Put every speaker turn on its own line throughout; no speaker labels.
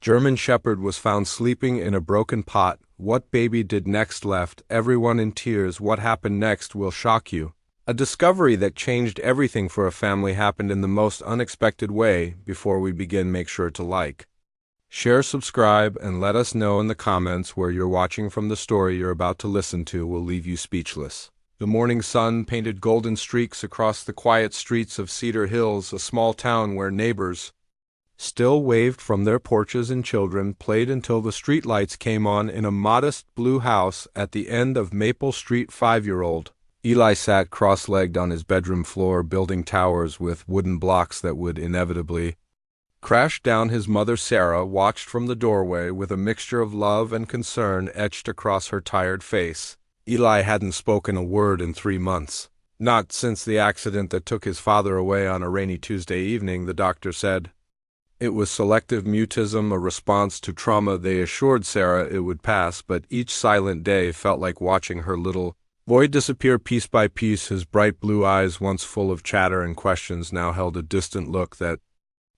German Shepherd was found sleeping in a broken pot. What baby did next left everyone in tears. What happened next will shock you. A discovery that changed everything for a family happened in the most unexpected way. Before we begin, make sure to like, share, subscribe, and let us know in the comments where you're watching from. The story you're about to listen to will leave you speechless. The morning sun painted golden streaks across the quiet streets of Cedar Hills, a small town where neighbors still waved from their porches and children played until the streetlights came on in a modest blue house at the end of Maple Street. 5-year-old Eli sat cross-legged on his bedroom floor, building towers with wooden blocks that would inevitably crash down. His mother, Sarah, watched from the doorway with a mixture of love and concern etched across her tired face. Eli hadn't spoken a word in 3 months. Not since the accident that took his father away on a rainy Tuesday evening, the doctor said. It was selective mutism, a response to trauma. They assured Sarah it would pass, but each silent day felt like watching her little boy disappear piece by piece. His bright blue eyes, once full of chatter and questions, now held a distant look that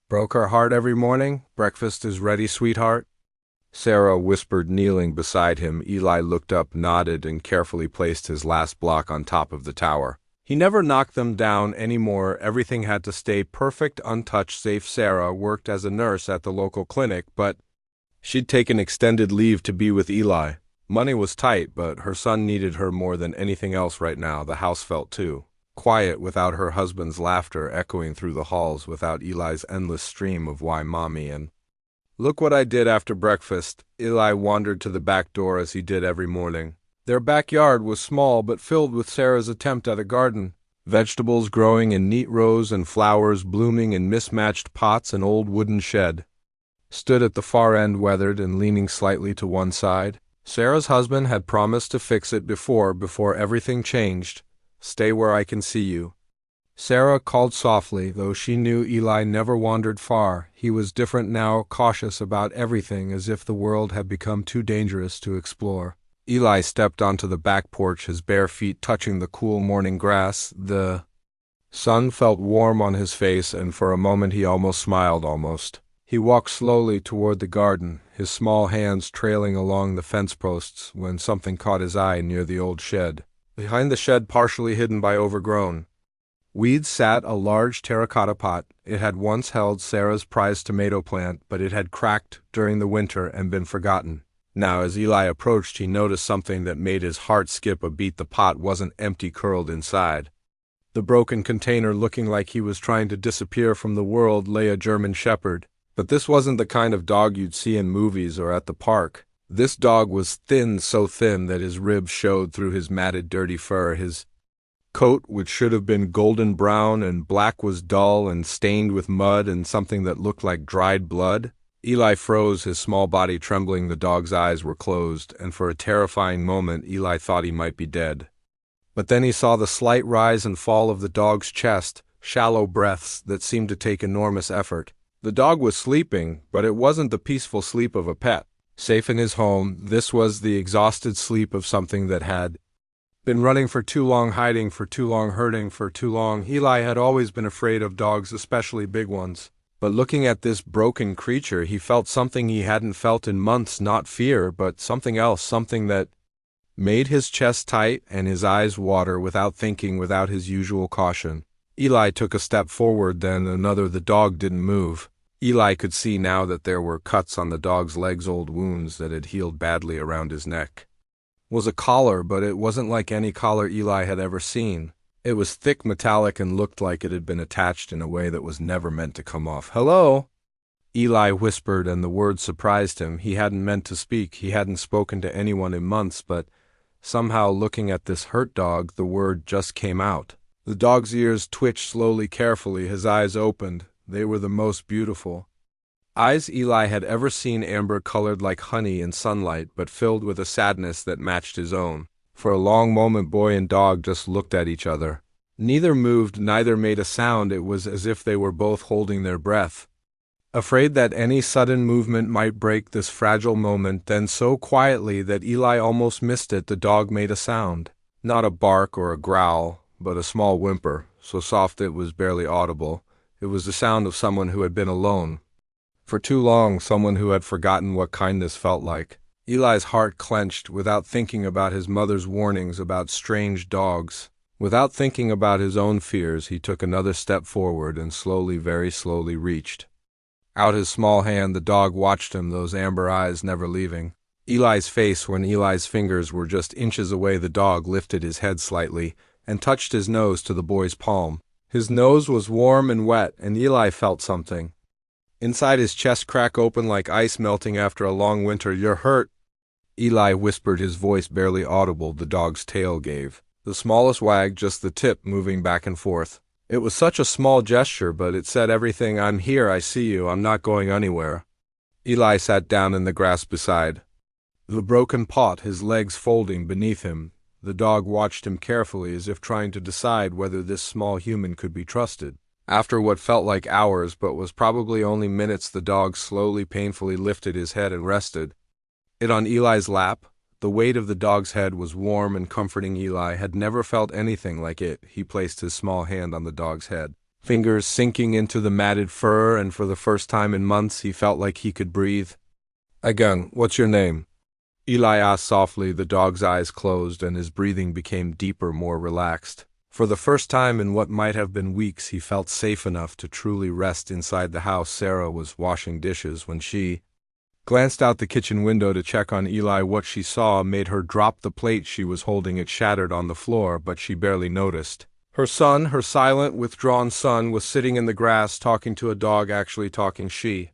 broke her heart every morning. "Breakfast is ready, sweetheart," Sarah whispered, kneeling beside him. Eli looked up, nodded, and carefully placed his last block on top of the tower. He never knocked them down anymore. Everything had to stay perfect, untouched, safe. Sarah worked as a nurse at the local clinic, but she'd taken extended leave to be with Eli. Money was tight, but her son needed her more than anything else right now. The house felt too quiet without her husband's laughter echoing through the halls, without Eli's endless stream of "why, mommy?" and "look what I did after breakfast." Eli wandered to the back door as he did every morning. Their backyard was small but filled with Sarah's attempt at a garden. Vegetables growing in neat rows and flowers blooming in mismatched pots. An old wooden shed stood at the far end, weathered and leaning slightly to one side. Sarah's husband had promised to fix it before everything changed. "Stay where I can see you," Sarah called softly, though she knew Eli never wandered far. He was different now, cautious about everything, as if the world had become too dangerous to explore. Eli stepped onto the back porch, his bare feet touching the cool morning grass. The sun felt warm on his face, and for a moment he almost smiled. He walked slowly toward the garden, his small hands trailing along the fence posts, when something caught his eye near the old shed. Behind the shed, partially hidden by overgrown weeds, sat a large terracotta pot. It had once held Sarah's prized tomato plant, but it had cracked during the winter and been forgotten. Now, as Eli approached, he noticed something that made his heart skip a beat. The pot wasn't empty, curled inside the broken container, looking like he was trying to disappear from the world, lay a German Shepherd. But this wasn't the kind of dog you'd see in movies or at the park. This dog was thin, so thin that his ribs showed through his matted, dirty fur. His coat, which should have been golden brown and black, was dull and stained with mud and something that looked like dried blood. Eli froze, his small body trembling. The dog's eyes were closed, and for a terrifying moment Eli thought he might be dead. But then he saw the slight rise and fall of the dog's chest, shallow breaths that seemed to take enormous effort. The dog was sleeping, but it wasn't the peaceful sleep of a pet, safe in his home. This was the exhausted sleep of something that had been running for too long, hiding for too long, hurting for too long. Eli had always been afraid of dogs, especially big ones. But looking at this broken creature, he felt something he hadn't felt in months. Not fear, but something else, something that made his chest tight and his eyes water. Without thinking, without his usual caution, Eli took a step forward, then another. The dog didn't move. Eli could see now that there were cuts on the dog's legs, old wounds that had healed badly around his neck. It was a collar, but it wasn't like any collar Eli had ever seen. It was thick, metallic, and looked like it had been attached in a way that was never meant to come off. "Hello?" Eli whispered, and the word surprised him. He hadn't meant to speak. He hadn't spoken to anyone in months, but somehow, looking at this hurt dog, the word just came out. The dog's ears twitched slowly, carefully. His eyes opened. They were the most beautiful eyes Eli had ever seen, amber-colored like honey in sunlight, but filled with a sadness that matched his own. For a long moment, boy and dog just looked at each other. Neither moved, neither made a sound. It was as if they were both holding their breath, afraid that any sudden movement might break this fragile moment. Then, so quietly that Eli almost missed it, the dog made a sound. Not a bark or a growl, but a small whimper, so soft it was barely audible. It was the sound of someone who had been alone, For too long, someone who had forgotten what kindness felt like. Eli's heart clenched without thinking about his mother's warnings about strange dogs. Without thinking about his own fears, he took another step forward and slowly, very slowly reached out his small hand. The dog watched him, those amber eyes never leaving Eli's face. When Eli's fingers were just inches away, the dog lifted his head slightly and touched his nose to the boy's palm. His nose was warm and wet, and Eli felt something inside his chest crack open like ice melting after a long winter. "You're hurt," Eli whispered, his voice barely audible. The dog's tail gave the smallest wag, just the tip moving back and forth. It was such a small gesture, but it said everything. "I'm here, I see you, I'm not going anywhere." Eli sat down in the grass beside the broken pot, his legs folding beneath him. The dog watched him carefully, as if trying to decide whether this small human could be trusted. After what felt like hours, but was probably only minutes, the dog slowly, painfully lifted his head and rested it on Eli's lap. The weight of the dog's head was warm and comforting. Eli had never felt anything like it. He placed his small hand on the dog's head, fingers sinking into the matted fur, and for the first time in months he felt like he could breathe. "Again, what's your name?" Eli asked softly. The dog's eyes closed and his breathing became deeper, more relaxed. For the first time in what might have been weeks, he felt safe enough to truly rest inside the house. Sarah was washing dishes when she glanced out the kitchen window to check on Eli. What she saw made her drop the plate she was holding. It shattered on the floor, but she barely noticed. Her son, her silent, withdrawn son, was sitting in the grass talking to a dog, actually talking. She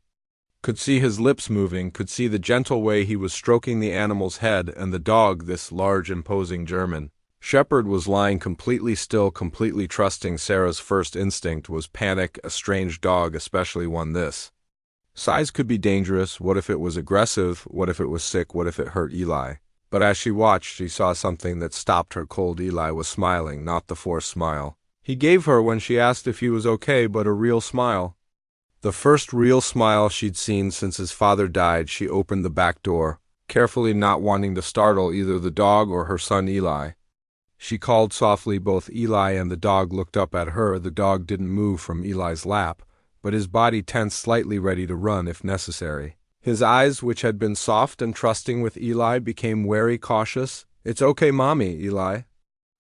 could see his lips moving, could see the gentle way he was stroking the animal's head, and the dog, this large, imposing German shepherd, was lying completely still, completely trusting. Sarah's first instinct was panic. A strange dog, especially one this size, could be dangerous. What if it was aggressive? What if it was sick? What if it hurt Eli? But as she watched, she saw something that stopped her cold. Eli was smiling, not the forced smile he gave her when she asked if he was okay, but a real smile. The first real smile she'd seen since his father died. She opened the back door carefully, not wanting to startle either the dog or her son Eli. She called softly. Both Eli and the dog looked up at her. The dog didn't move from Eli's lap, but his body tensed slightly, ready to run if necessary. His eyes, which had been soft and trusting with Eli, became wary, cautious. "It's okay, Mommy," Eli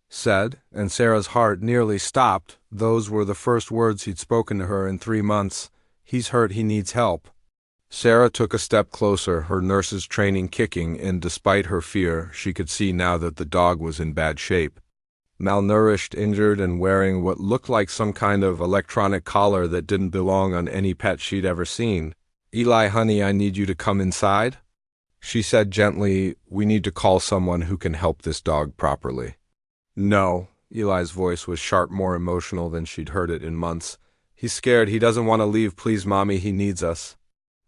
said, and Sarah's heart nearly stopped. Those were the first words he'd spoken to her in 3 months. "He's hurt, he needs help." Sarah took a step closer, her nurse's training kicking in. Despite her fear, she could see now that the dog was in bad shape. Malnourished, injured, and wearing what looked like some kind of electronic collar that didn't belong on any pet she'd ever seen. "Eli, honey, I need you to come inside," she said gently. "We need to call someone who can help this dog properly." "No." Eli's voice was sharp, more emotional than she'd heard it in months. "He's scared. He doesn't want to leave. Please, Mommy, he needs us."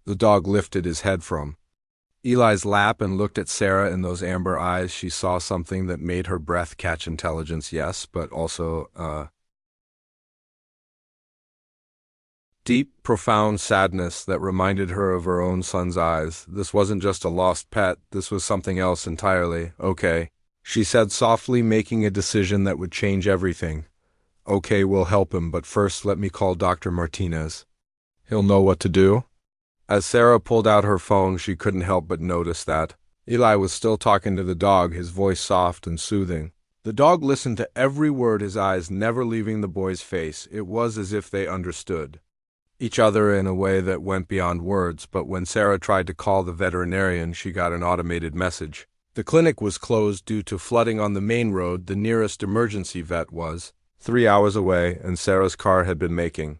The dog lifted his head from Eli's lap and looked at Sarah in those amber eyes. She saw something that made her breath catch. Intelligence, yes, but also deep, profound sadness that reminded her of her own son's eyes. This wasn't just a lost pet. This was something else entirely. "Okay," she said softly, making a decision that would change everything. "Okay, we'll help him, but first let me call Dr. Martinez. He'll know what to do." As Sarah pulled out her phone, she couldn't help but notice that Eli was still talking to the dog, his voice soft and soothing. The dog listened to every word, his eyes never leaving the boy's face. It was as if they understood each other in a way that went beyond words. But when Sarah tried to call the veterinarian, she got an automated message. The clinic was closed due to flooding on the main road. The nearest emergency vet was 3 hours away, and Sarah's car had been making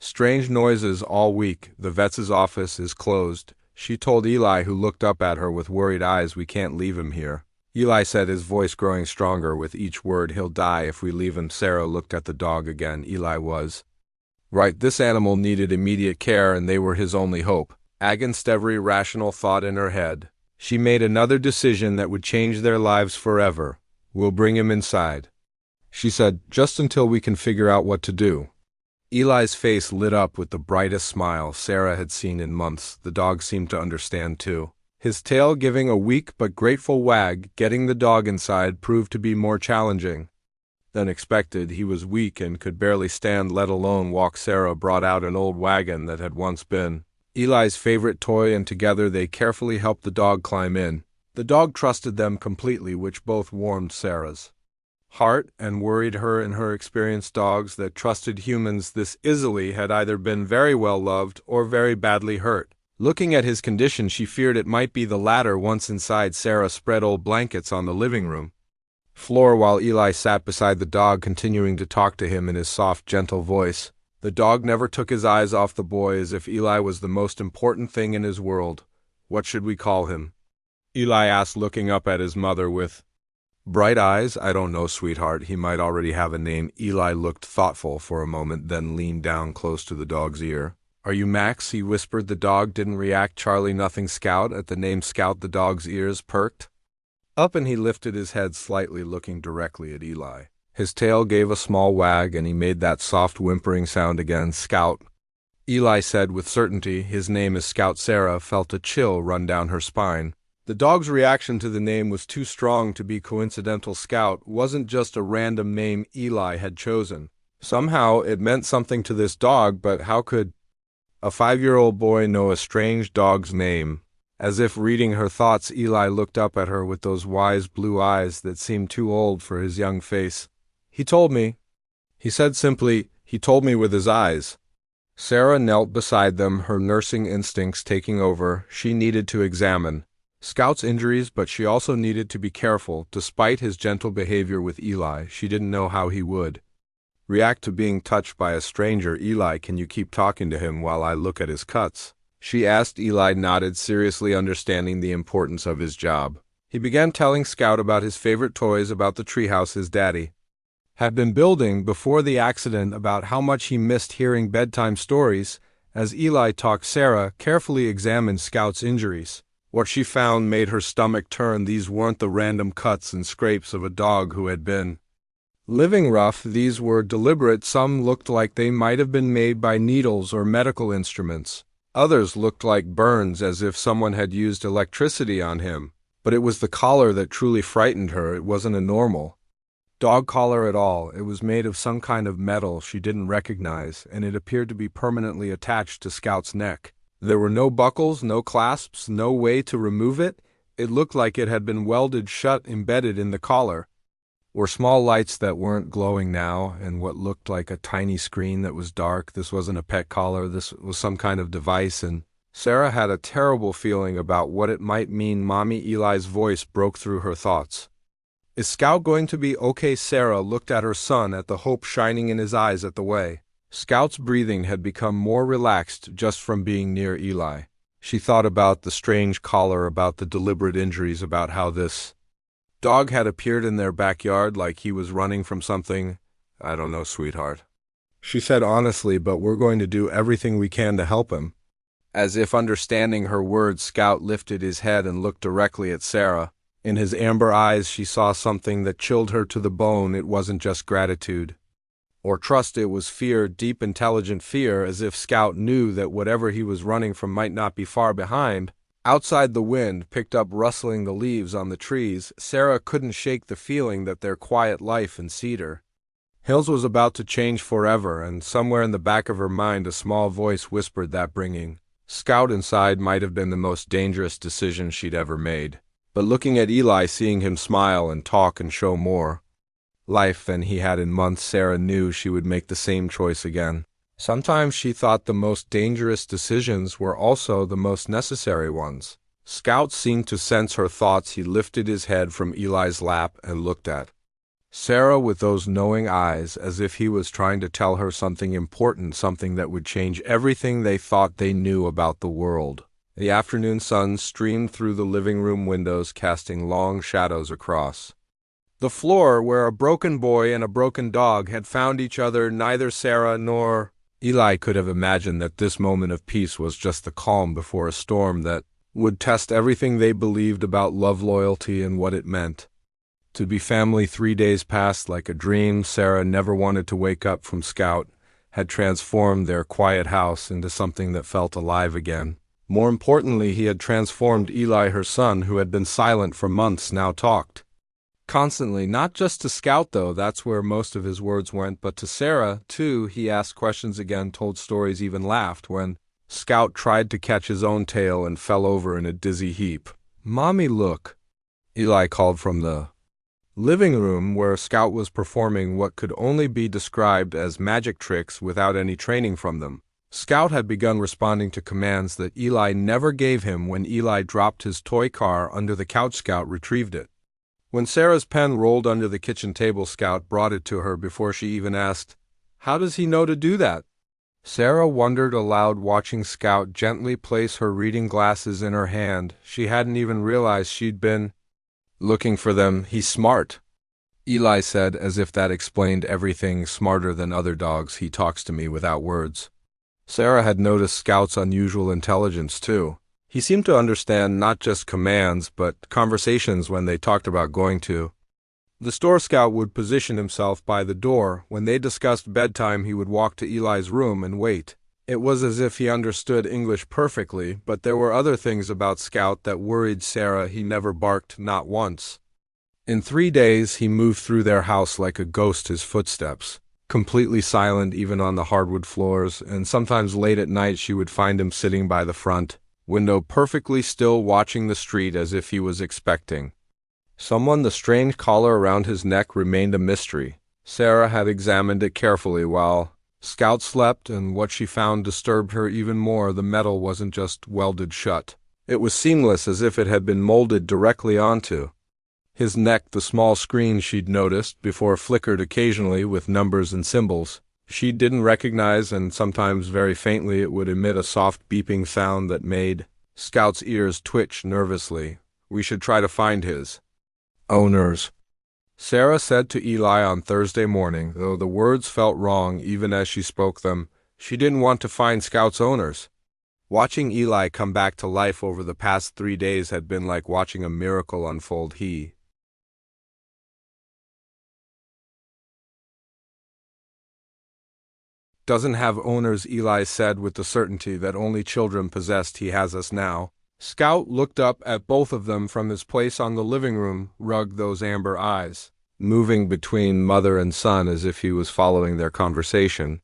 strange noises all week. "The vet's office is closed," she told Eli, who looked up at her with worried eyes. "We can't leave him here," Eli said, his voice growing stronger with each word. "He'll die if we leave him." Sarah looked at the dog again. Eli was right. This animal needed immediate care, and they were his only hope. Against every rational thought in her head, she made another decision that would change their lives forever. "We'll bring him inside," she said, "just until we can figure out what to do." Eli's face lit up with the brightest smile Sarah had seen in months. The dog seemed to understand too. His tail giving a weak but grateful wag. Getting the dog inside proved to be more challenging than expected. He was weak and could barely stand, let alone walk. Sarah brought out an old wagon that had once been Eli's favorite toy, and together they carefully helped the dog climb in. The dog trusted them completely, which both warmed Sarah's heart and worried her. In her experience, dogs that trusted humans this easily had either been very well loved or very badly hurt. Looking at his condition, she feared it might be the latter. Once inside, Sarah spread old blankets on the living room floor while Eli sat beside the dog, continuing to talk to him in his soft, gentle voice. The dog never took his eyes off the boy, as if Eli was the most important thing in his world. "What should we call him?" Eli asked, looking up at his mother with bright eyes. "I don't know, sweetheart. He might already have a name." Eli looked thoughtful for a moment, then leaned down close to the dog's ear. "Are you Max?" he whispered. The dog didn't react. "Charlie, nothing. Scout." At the name Scout, the dog's ears perked up and he lifted his head slightly, looking directly at Eli. His tail gave a small wag and he made that soft whimpering sound again. "Scout," Eli said with certainty. "His name is Scout." Sarah felt a chill run down her spine. The dog's reaction to the name was too strong to be coincidental. Scout wasn't just a random name Eli had chosen. Somehow it meant something to this dog, but how could a 5-year-old boy know a strange dog's name? As if reading her thoughts, Eli looked up at her with those wise blue eyes that seemed too old for his young face. "He told me," he said simply. "He told me with his eyes." Sarah knelt beside them, her nursing instincts taking over. She needed to examine Scout's injuries, but she also needed to be careful. Despite his gentle behavior with Eli, she didn't know how he would react to being touched by a stranger. "Eli, can you keep talking to him while I look at his cuts?" she asked. Eli nodded, seriously understanding the importance of his job. He began telling Scout about his favorite toys, about the treehouse his daddy had been building before the accident, about how much he missed hearing bedtime stories. As Eli talked, Sarah carefully examined Scout's injuries. What she found made her stomach turn. These weren't the random cuts and scrapes of a dog who had been living rough. These were deliberate. Some looked like they might have been made by needles or medical instruments. Others looked like burns, as if someone had used electricity on him. But it was the collar that truly frightened her. It wasn't a normal dog collar at all. It was made of some kind of metal she didn't recognize, and it appeared to be permanently attached to Scout's neck. There were no buckles, no clasps, no way to remove it. It looked like it had been welded shut. Embedded in the collar were small lights that weren't glowing now, and what looked like a tiny screen that was dark. This wasn't a pet collar. This was some kind of device, and Sarah had a terrible feeling about what it might mean. "Mommy," Eli's voice broke through her thoughts. "Is Scout going to be okay?" Sarah looked at her son, at the hope shining in his eyes, at the way Scout's breathing had become more relaxed just from being near Eli. She thought about the strange collar, about the deliberate injuries, about how this dog had appeared in their backyard like he was running from something. "I don't know, sweetheart," she said honestly, "but we're going to do everything we can to help him." As if understanding her words, Scout lifted his head and looked directly at Sarah. In his amber eyes she saw something that chilled her to the bone. It wasn't just gratitude or trust, it was fear, deep, intelligent fear, as if Scout knew that whatever he was running from might not be far behind. Outside, the wind picked up, rustling the leaves on the trees. Sarah couldn't shake the feeling that their quiet life in Cedar Hills was about to change forever, and somewhere in the back of her mind a small voice whispered that bringing Scout inside might have been the most dangerous decision she'd ever made. But looking at Eli, seeing him smile and talk and show more life than he had in months, Sarah knew she would make the same choice again. Sometimes she thought the most dangerous decisions were also the most necessary ones. Scout seemed to sense her thoughts. He lifted his head from Eli's lap and looked at Sarah with those knowing eyes, as if he was trying to tell her something important, something that would change everything they thought they knew about the world. The afternoon sun streamed through the living room windows, casting long shadows across the floor where a broken boy and a broken dog had found each other. Neither Sarah nor Eli could have imagined that this moment of peace was just the calm before a storm that would test everything they believed about love, loyalty, and what it meant to be family. 3 days passed like a dream. Sarah never wanted to wake up from. Scout had transformed their quiet house into something that felt alive again. More importantly, he had transformed Eli, her son, who had been silent for months, now talked constantly. Not just to Scout, though, that's where most of his words went, but to Sarah, too. He asked questions again, told stories, even laughed when Scout tried to catch his own tail and fell over in a dizzy heap. "Mommy, look," Eli called from the living room where Scout was performing what could only be described as magic tricks without any training from them. Scout had begun responding to commands that Eli never gave him when Eli dropped his toy car under the couch. Scout retrieved it. When Sarah's pen rolled under the kitchen table, Scout brought it to her before she even asked, "How does he know to do that?" Sarah wondered aloud, watching Scout gently place her reading glasses in her hand. She hadn't even realized she'd been looking for them. "He's smart," Eli said, as if that explained everything. "Smarter than other dogs. He talks to me without words." Sarah had noticed Scout's unusual intelligence, too. He seemed to understand not just commands, but conversations when they talked about going to the store. Scout would position himself by the door. When they discussed bedtime, he would walk to Eli's room and wait. It was as if he understood English perfectly, but there were other things about Scout that worried Sarah. He never barked, not once. In 3 days, he moved through their house like a ghost, his footsteps completely silent even on the hardwood floors, and sometimes late at night she would find him sitting by the front window perfectly still, watching the street as if he was expecting someone. The strange collar around his neck remained a mystery. Sarah had examined it carefully while Scout slept, and what she found disturbed her even more. The metal wasn't just welded shut. It was seamless, as if it had been molded directly onto his neck. The small screen she'd noticed before flickered occasionally with numbers and symbols she didn't recognize, and sometimes very faintly it would emit a soft beeping sound that made Scout's ears twitch nervously. "We should try to find his owners," Sarah said to Eli on Thursday morning, though the words felt wrong even as she spoke them. She didn't want to find Scout's owners. Watching Eli come back to life over the past 3 days had been like watching a miracle unfold. He doesn't have owners, Eli said with the certainty that only children possessed. "He has us now." Scout looked up at both of them from his place on the living room rug, those amber eyes moving between mother and son as if he was following their conversation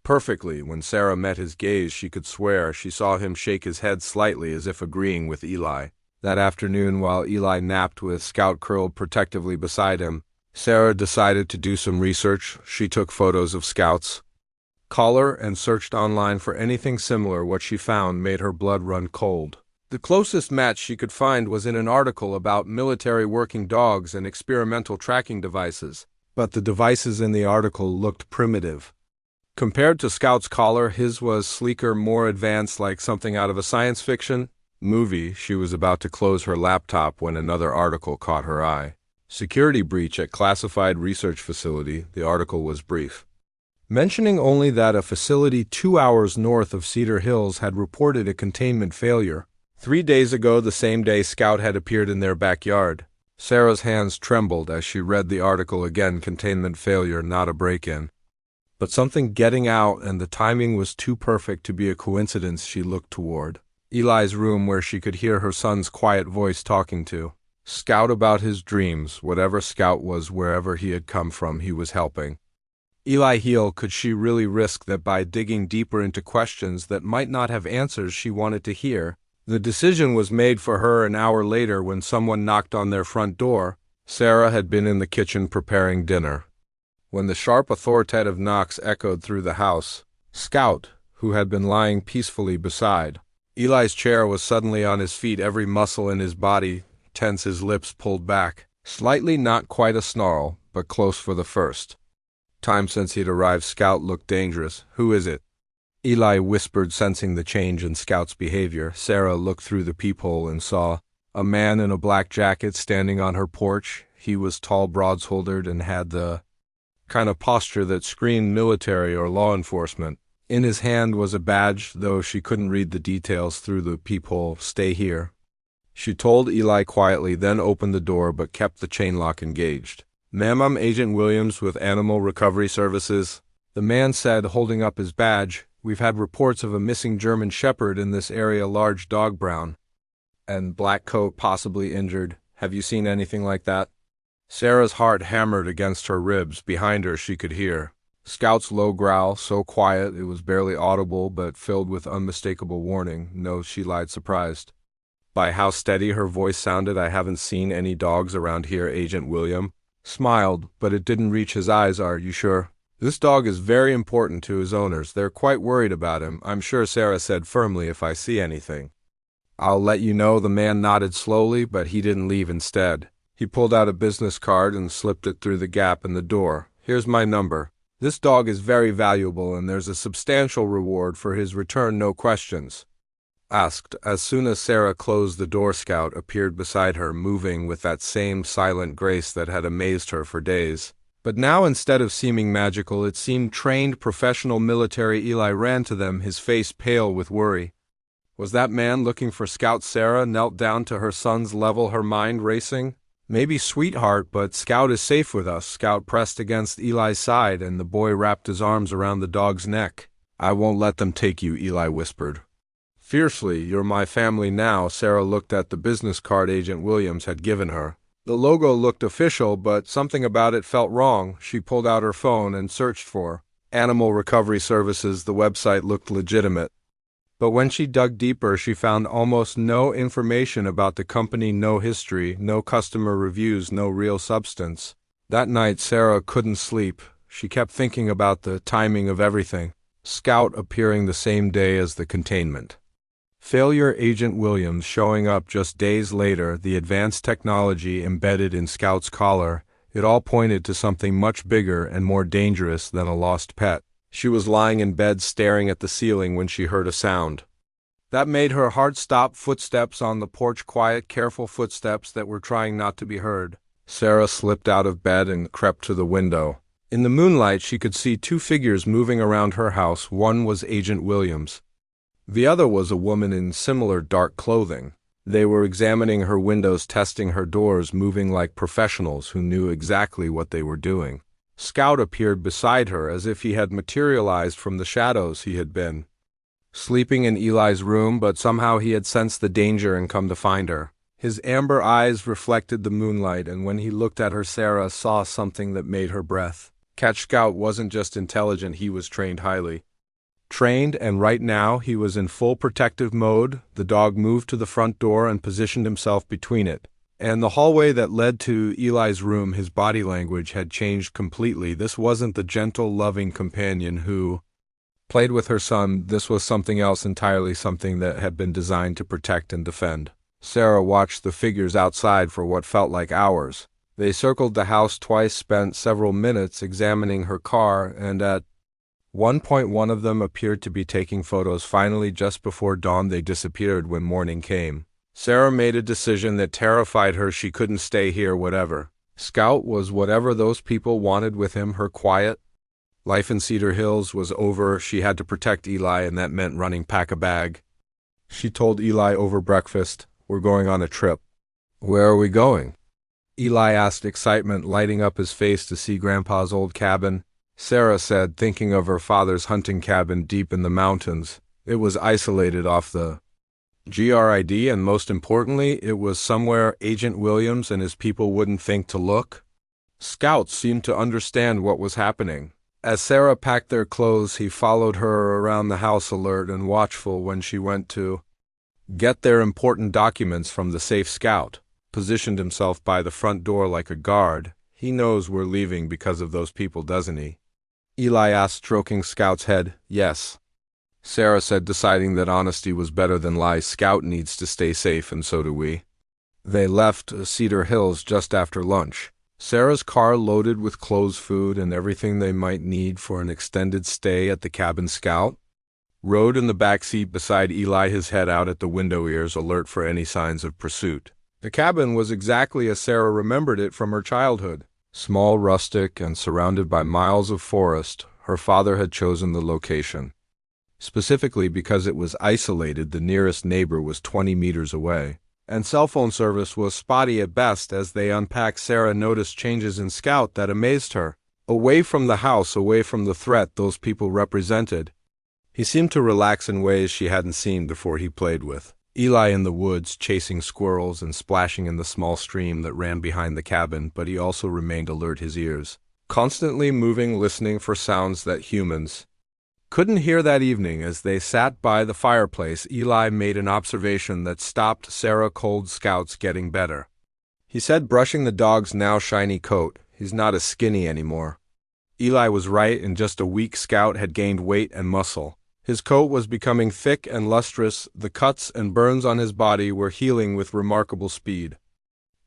perfectly. When Sarah met his gaze, she could swear she saw him shake his head slightly as if agreeing with Eli. That afternoon, while Eli napped with Scout curled protectively beside him, Sarah decided to do some research. She took photos of Scout's collar and searched online for anything similar. What she found made her blood run cold. The closest match she could find was in an article about military working dogs and experimental tracking devices, but the devices in the article looked primitive. Compared to Scout's collar, his was sleeker, more advanced, like something out of a science fiction movie. She was about to close her laptop when another article caught her eye. "Security breach at classified research facility." The article was brief, mentioning only that a facility 2 hours north of Cedar Hills had reported a containment failure 3 days ago, the same day Scout had appeared in their backyard. Sarah's hands trembled as she read the article again. Containment failure, not a break-in, but something getting out, and the timing was too perfect to be a coincidence. She looked toward Eli's room, where she could hear her son's quiet voice talking to Scout about his dreams. Whatever Scout was, wherever he had come from, he was helping Eli heal. Could she really risk that by digging deeper into questions that might not have answers she wanted to hear? The decision was made for her an hour later when someone knocked on their front door. Sarah had been in the kitchen preparing dinner when the sharp, authoritative knocks echoed through the house. Scout, who had been lying peacefully beside Eli's chair, was suddenly on his feet, every muscle in his body tense, his lips pulled back slightly, not quite a snarl, but close. For the first time since he'd arrived, Scout looked dangerous. "Who is it?" Eli whispered, sensing the change in Scout's behavior. Sarah looked through the peephole and saw a man in a black jacket standing on her porch. He was tall, broad-shouldered, and had the kind of posture that screamed military or law enforcement. In his hand was a badge, though she couldn't read the details through the peephole. "Stay here," she told Eli quietly, then opened the door but kept the chain lock engaged. "Ma'am, I'm Agent Williams with Animal Recovery Services," the man said, holding up his badge. "We've had reports of a missing German Shepherd in this area, large dog, brown and black coat, possibly injured. Have you seen anything like that?" Sarah's heart hammered against her ribs. Behind her she could hear Scout's low growl, so quiet it was barely audible but filled with unmistakable warning. No, she lied, surprised by how steady her voice sounded. I haven't seen any dogs around here, Agent William. Smiled, but it didn't reach his eyes. Are you sure? This dog is very important to his owners. They're quite worried about him. I'm sure, Sarah said firmly. If I see anything, I'll let you know. The man nodded slowly, but he didn't leave. Instead, he pulled out a business card and slipped it through the gap in the door. Here's my number. This dog is very valuable, and there's a substantial reward for his return. No questions asked. As soon as Sarah closed the door, Scout appeared beside her, moving with that same silent grace that had amazed her for days. But now, instead of seeming magical, it seemed trained, professional, military. Eli ran to them, his face pale with worry. Was that man looking for Scout? Sarah knelt down to her son's level, her mind racing. Maybe, sweetheart, but Scout is safe with us. Scout pressed against Eli's side, and the boy wrapped his arms around the dog's neck. I won't let them take you, Eli whispered fiercely. You're my family now. Sarah looked at the business card Agent Williams had given her. The logo looked official, but something about it felt wrong. She pulled out her phone and searched for Animal Recovery Services. The website looked legitimate. But when she dug deeper, she found almost no information about the company, no history, no customer reviews, no real substance. That night, Sarah couldn't sleep. She kept thinking about the timing of everything. Scout appearing the same day as the containment failure, Agent Williams showing up just days later, the advanced technology embedded in Scout's collar. It all pointed to something much bigger and more dangerous than a lost pet. She was lying in bed staring at the ceiling when she heard a sound that made her heart stop. Footsteps on the porch, quiet, careful footsteps that were trying not to be heard. Sarah slipped out of bed and crept to the window. In the moonlight, she could see two figures moving around her house. One was Agent Williams. The other was a woman in similar dark clothing. They were examining her windows, testing her doors, moving like professionals who knew exactly what they were doing. Scout appeared beside her as if he had materialized from the shadows. He had been sleeping in Eli's room, but somehow he had sensed the danger and come to find her. His amber eyes reflected the moonlight, and when he looked at her, Sarah saw something that made her breath catch. Scout wasn't just intelligent, he was trained, highly trained, and right now he was in full protective mode. The dog moved to the front door and positioned himself between it and the hallway that led to Eli's room. His body language had changed completely. This wasn't the gentle, loving companion who played with her son. This was something else entirely, something that had been designed to protect and defend. Sarah watched the figures outside for what felt like hours. They circled the house twice, spent several minutes examining her car, and at one point one of them appeared to be taking photos. Finally, just before dawn, they disappeared. When morning came, Sarah made a decision that terrified her. She couldn't stay here. Whatever Scout was, whatever those people wanted with him, her quiet life in Cedar Hills was over. She had to protect Eli, and that meant running. Pack a bag, she told Eli over breakfast. We're going on a trip. Where are we going? Eli asked, excitement lighting up his face. To see Grandpa's old cabin, Sarah said, thinking of her father's hunting cabin deep in the mountains. It was isolated off the grid, and most importantly, it was somewhere Agent Williams and his people wouldn't think to look. Scout seemed to understand what was happening. As Sarah packed their clothes, he followed her around the house, alert and watchful. When she went to get their important documents from the safe, Scout positioned himself by the front door like a guard. He knows we're leaving because of those people, doesn't he? Eli asked, stroking Scout's head. Yes, Sarah said, deciding that honesty was better than lies. Scout needs to stay safe, and so do we. They left Cedar Hills just after lunch. Sarah's car loaded with clothes, food, and everything they might need for an extended stay at the cabin. Scout rode in the back seat beside Eli, his head out at the window, ears alert for any signs of pursuit. The cabin was exactly as Sarah remembered it from her childhood. Small, rustic, and surrounded by miles of forest. Her father had chosen the location specifically because it was isolated. The nearest neighbor was 20 meters away, and cell phone service was spotty at best. As they unpacked, Sarah noticed changes in Scout that amazed her. Away from the house, away from the threat those people represented, he seemed to relax in ways she hadn't seen before. He played with Eli in the woods, chasing squirrels and splashing in the small stream that ran behind the cabin, but he also remained alert, his ears constantly moving, listening for sounds that humans couldn't hear. That evening, as they sat by the fireplace, Eli made an observation that stopped Sarah cold. Scout's getting better, he said, brushing the dog's now shiny coat. He's not as skinny anymore. Eli was right. In just a week, Scout had gained weight and muscle. His coat was becoming thick and lustrous. The cuts and burns on his body were healing with remarkable speed.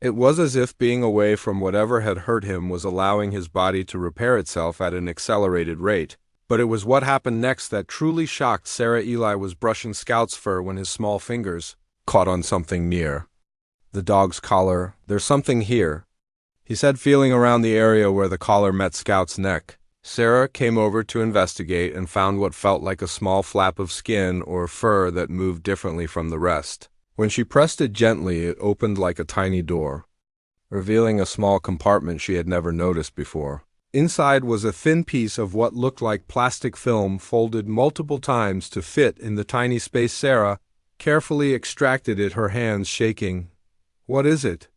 It was as if being away from whatever had hurt him was allowing his body to repair itself at an accelerated rate. But it was what happened next that truly shocked Sarah. Eli was brushing Scout's fur when his small fingers caught on something near the dog's collar. "There's something here," he said, feeling around the area where the collar met Scout's neck. Sarah came over to investigate and found what felt like a small flap of skin or fur that moved differently from the rest. When she pressed it gently, it opened like a tiny door, revealing a small compartment she had never noticed before. Inside was a thin piece of what looked like plastic film folded multiple times to fit in the tiny space. Sarah carefully extracted it, her hands shaking. "What is it?"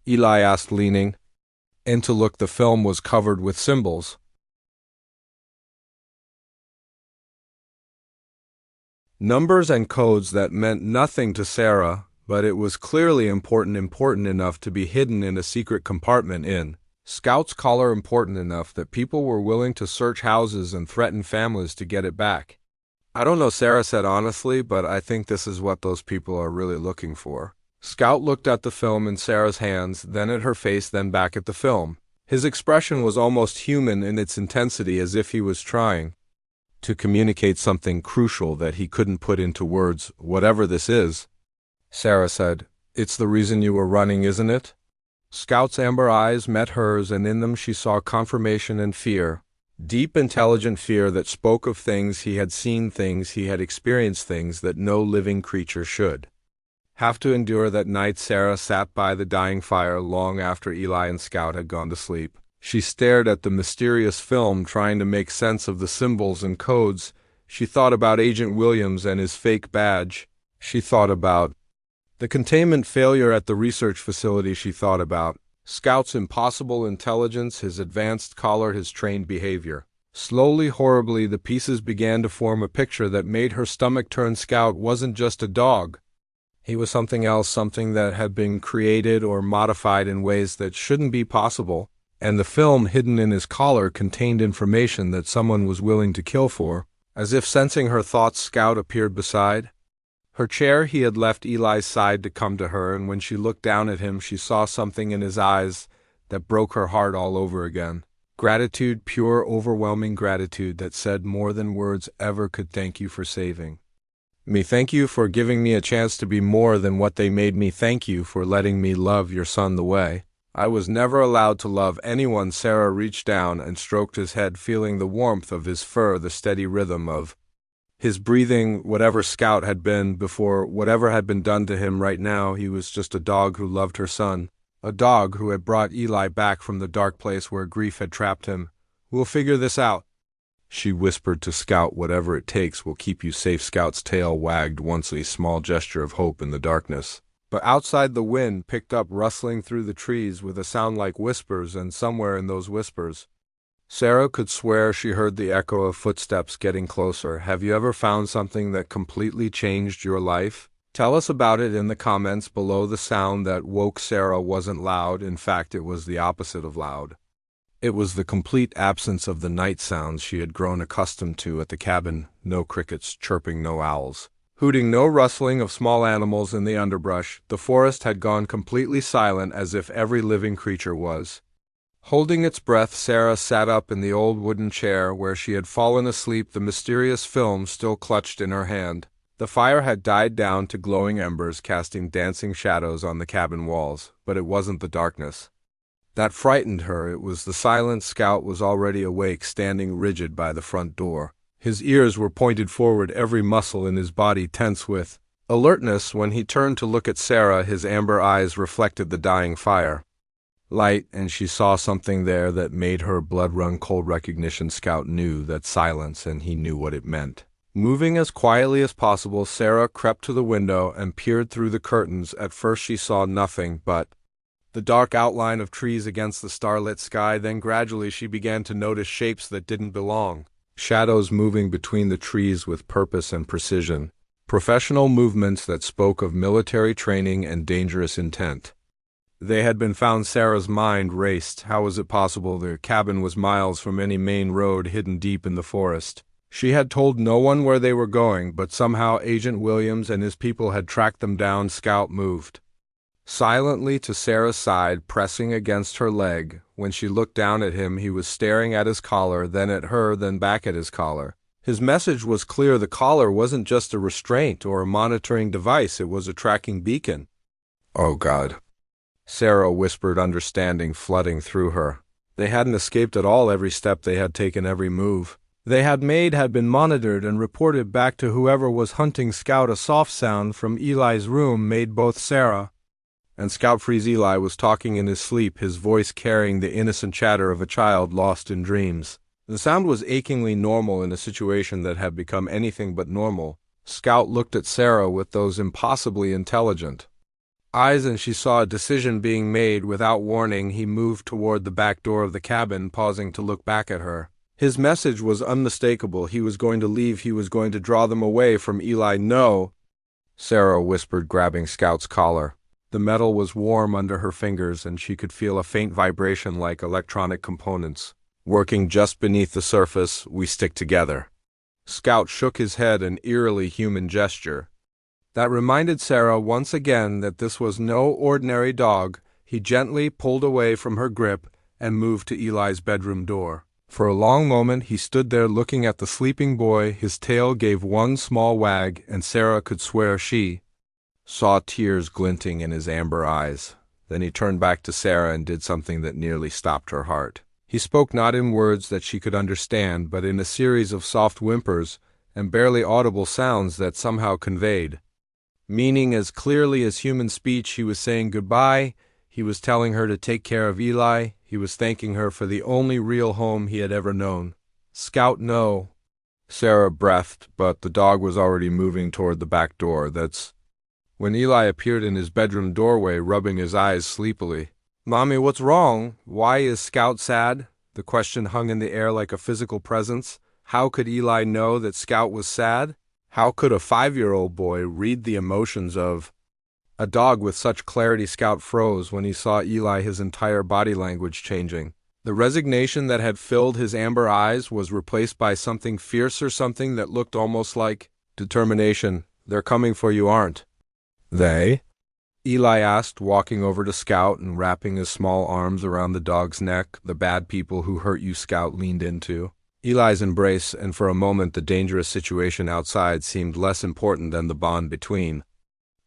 Eli asked, leaning in to look. The film was covered with symbols, numbers and codes that meant nothing to Sarah, but it was clearly important enough to be hidden in a secret compartment in Scout's collar, important enough that people were willing to search houses and threaten families to get it back. "I don't know," Sarah said honestly, "but I think this is what those people are really looking for." Scout looked at the film in Sarah's hands, then at her face, then back at the film. His expression was almost human in its intensity, as if he was trying to communicate something crucial that he couldn't put into words. "Whatever this is," Sarah said, "it's the reason you were running, isn't it?" Scout's amber eyes met hers, and in them she saw confirmation and fear. Deep, intelligent fear that spoke of things he had seen, things he had experienced, things that no living creature should have to endure. That night, Sarah sat by the dying fire long after Eli and Scout had gone to sleep. She stared at the mysterious film, trying to make sense of the symbols and codes. She thought about Agent Williams and his fake badge. She thought about the containment failure at the research facility. She thought about Scout's impossible intelligence, his advanced collar, his trained behavior. Slowly, horribly, the pieces began to form a picture that made her stomach turn. Scout wasn't just a dog. He was something else, something that had been created or modified in ways that shouldn't be possible. And the film hidden in his collar contained information that someone was willing to kill for. As if sensing her thoughts, Scout appeared beside her chair. He had left Eli's side to come to her, and when she looked down at him, she saw something in his eyes that broke her heart all over again. Gratitude, pure, overwhelming gratitude that said more than words ever could. "Thank you for saving me. Thank you for giving me a chance to be more than what they made me. Thank you for letting me love your son the way I was never allowed to love anyone." Sarah reached down and stroked his head, feeling the warmth of his fur, the steady rhythm of his breathing. Whatever Scout had been before, whatever had been done to him, right now he was just a dog who loved her son, a dog who had brought Eli back from the dark place where grief had trapped him. "We'll figure this out," she whispered to Scout. "Whatever it takes, we'll keep you safe." Scout's tail wagged once, a small gesture of hope in the darkness. But outside, the wind picked up, rustling through the trees with a sound like whispers, and somewhere in those whispers, Sarah could swear she heard the echo of footsteps getting closer. Have you ever found something that completely changed your life? Tell us about it in the comments below. The sound that woke Sarah wasn't loud. In fact, it was the opposite of loud. It was the complete absence of the night sounds she had grown accustomed to at the cabin. No crickets chirping, no owls hooting, no rustling of small animals in the underbrush. The forest had gone completely silent, as if every living creature was holding its breath. Sarah sat up in the old wooden chair where she had fallen asleep, the mysterious film still clutched in her hand. The fire had died down to glowing embers, casting dancing shadows on the cabin walls, but it wasn't the darkness that frightened her. It was the silence. Scout was already awake, standing rigid by the front door. His ears were pointed forward, every muscle in his body tense with alertness. When he turned to look at Sarah, his amber eyes reflected the dying fire light, and she saw something there that made her blood run cold. Recognition. Scout knew that silence, and he knew what it meant. Moving as quietly as possible, Sarah crept to the window and peered through the curtains. At first she saw nothing but the dark outline of trees against the starlit sky. Then gradually she began to notice shapes that didn't belong. Shadows moving between the trees with purpose and precision. Professional movements that spoke of military training and dangerous intent. They had been found. Sarah's mind raced. How was it possible? Their cabin was miles from any main road, hidden deep in the forest. She had told no one where they were going, but somehow Agent Williams and his people had tracked them down. Scout moved silently to Sarah's side, pressing against her leg. When she looked down at him, he was staring at his collar, then at her, then back at his collar. His message was clear. The collar wasn't just a restraint or a monitoring device, it was a tracking beacon. "Oh God," Sarah whispered, understanding flooding through her. They hadn't escaped at all. Every step they had taken, every move they had made had been monitored and reported back to whoever was hunting Scout. A soft sound from Eli's room made both Sarah and Scout freeze. Eli was talking in his sleep, his voice carrying the innocent chatter of a child lost in dreams. The sound was achingly normal in a situation that had become anything but normal. Scout looked at Sarah with those impossibly intelligent eyes, and she saw a decision being made. Without warning, he moved toward the back door of the cabin, pausing to look back at her. His message was unmistakable. He was going to leave. He was going to draw them away from Eli. "No," Sarah whispered, grabbing Scout's collar. The metal was warm under her fingers, and she could feel a faint vibration like electronic components working just beneath the surface. "We stick together." Scout shook his head, an eerily human gesture that reminded Sarah once again that this was no ordinary dog. He gently pulled away from her grip and moved to Eli's bedroom door. For a long moment he stood there looking at the sleeping boy. His tail gave one small wag, and Sarah could swear she saw tears glinting in his amber eyes. Then he turned back to Sarah and did something that nearly stopped her heart. He spoke not in words that she could understand, but in a series of soft whimpers and barely audible sounds that somehow conveyed meaning as clearly as human speech. He was saying goodbye. He was telling her to take care of Eli. He was thanking her for the only real home he had ever known. "Scout, no," Sarah breathed, but the dog was already moving toward the back door. That's when Eli appeared in his bedroom doorway, rubbing his eyes sleepily. "Mommy, what's wrong? Why is Scout sad?" The question hung in the air like a physical presence. How could Eli know that Scout was sad? How could a 5-year-old boy read the emotions of a dog with such clarity? Scout froze when he saw Eli, his entire body language changing. The resignation that had filled his amber eyes was replaced by something fiercer, something that looked almost like determination. "They're coming for you, aren't they?" Eli asked, walking over to Scout and wrapping his small arms around the dog's neck. "The bad people who hurt you," Scout leaned into Eli's embrace, and for a moment the dangerous situation outside seemed less important than the bond between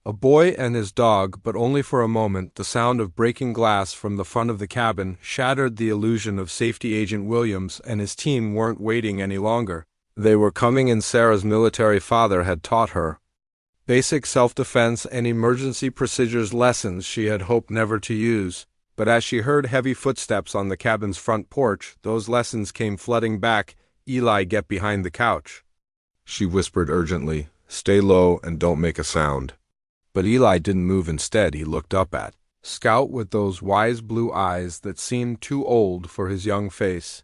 a boy and his dog. But only for a moment. The sound of breaking glass from the front of the cabin shattered the illusion of safety. Agent Williams and his team weren't waiting any longer. They were coming, and Sarah's military father had taught her basic self-defense and emergency procedures, lessons she had hoped never to use. But as she heard heavy footsteps on the cabin's front porch, those lessons came flooding back. "Eli, get behind the couch," she whispered urgently. "Stay low and don't make a sound." But Eli didn't move. Instead, he looked up at Scout with those wise blue eyes that seemed too old for his young face.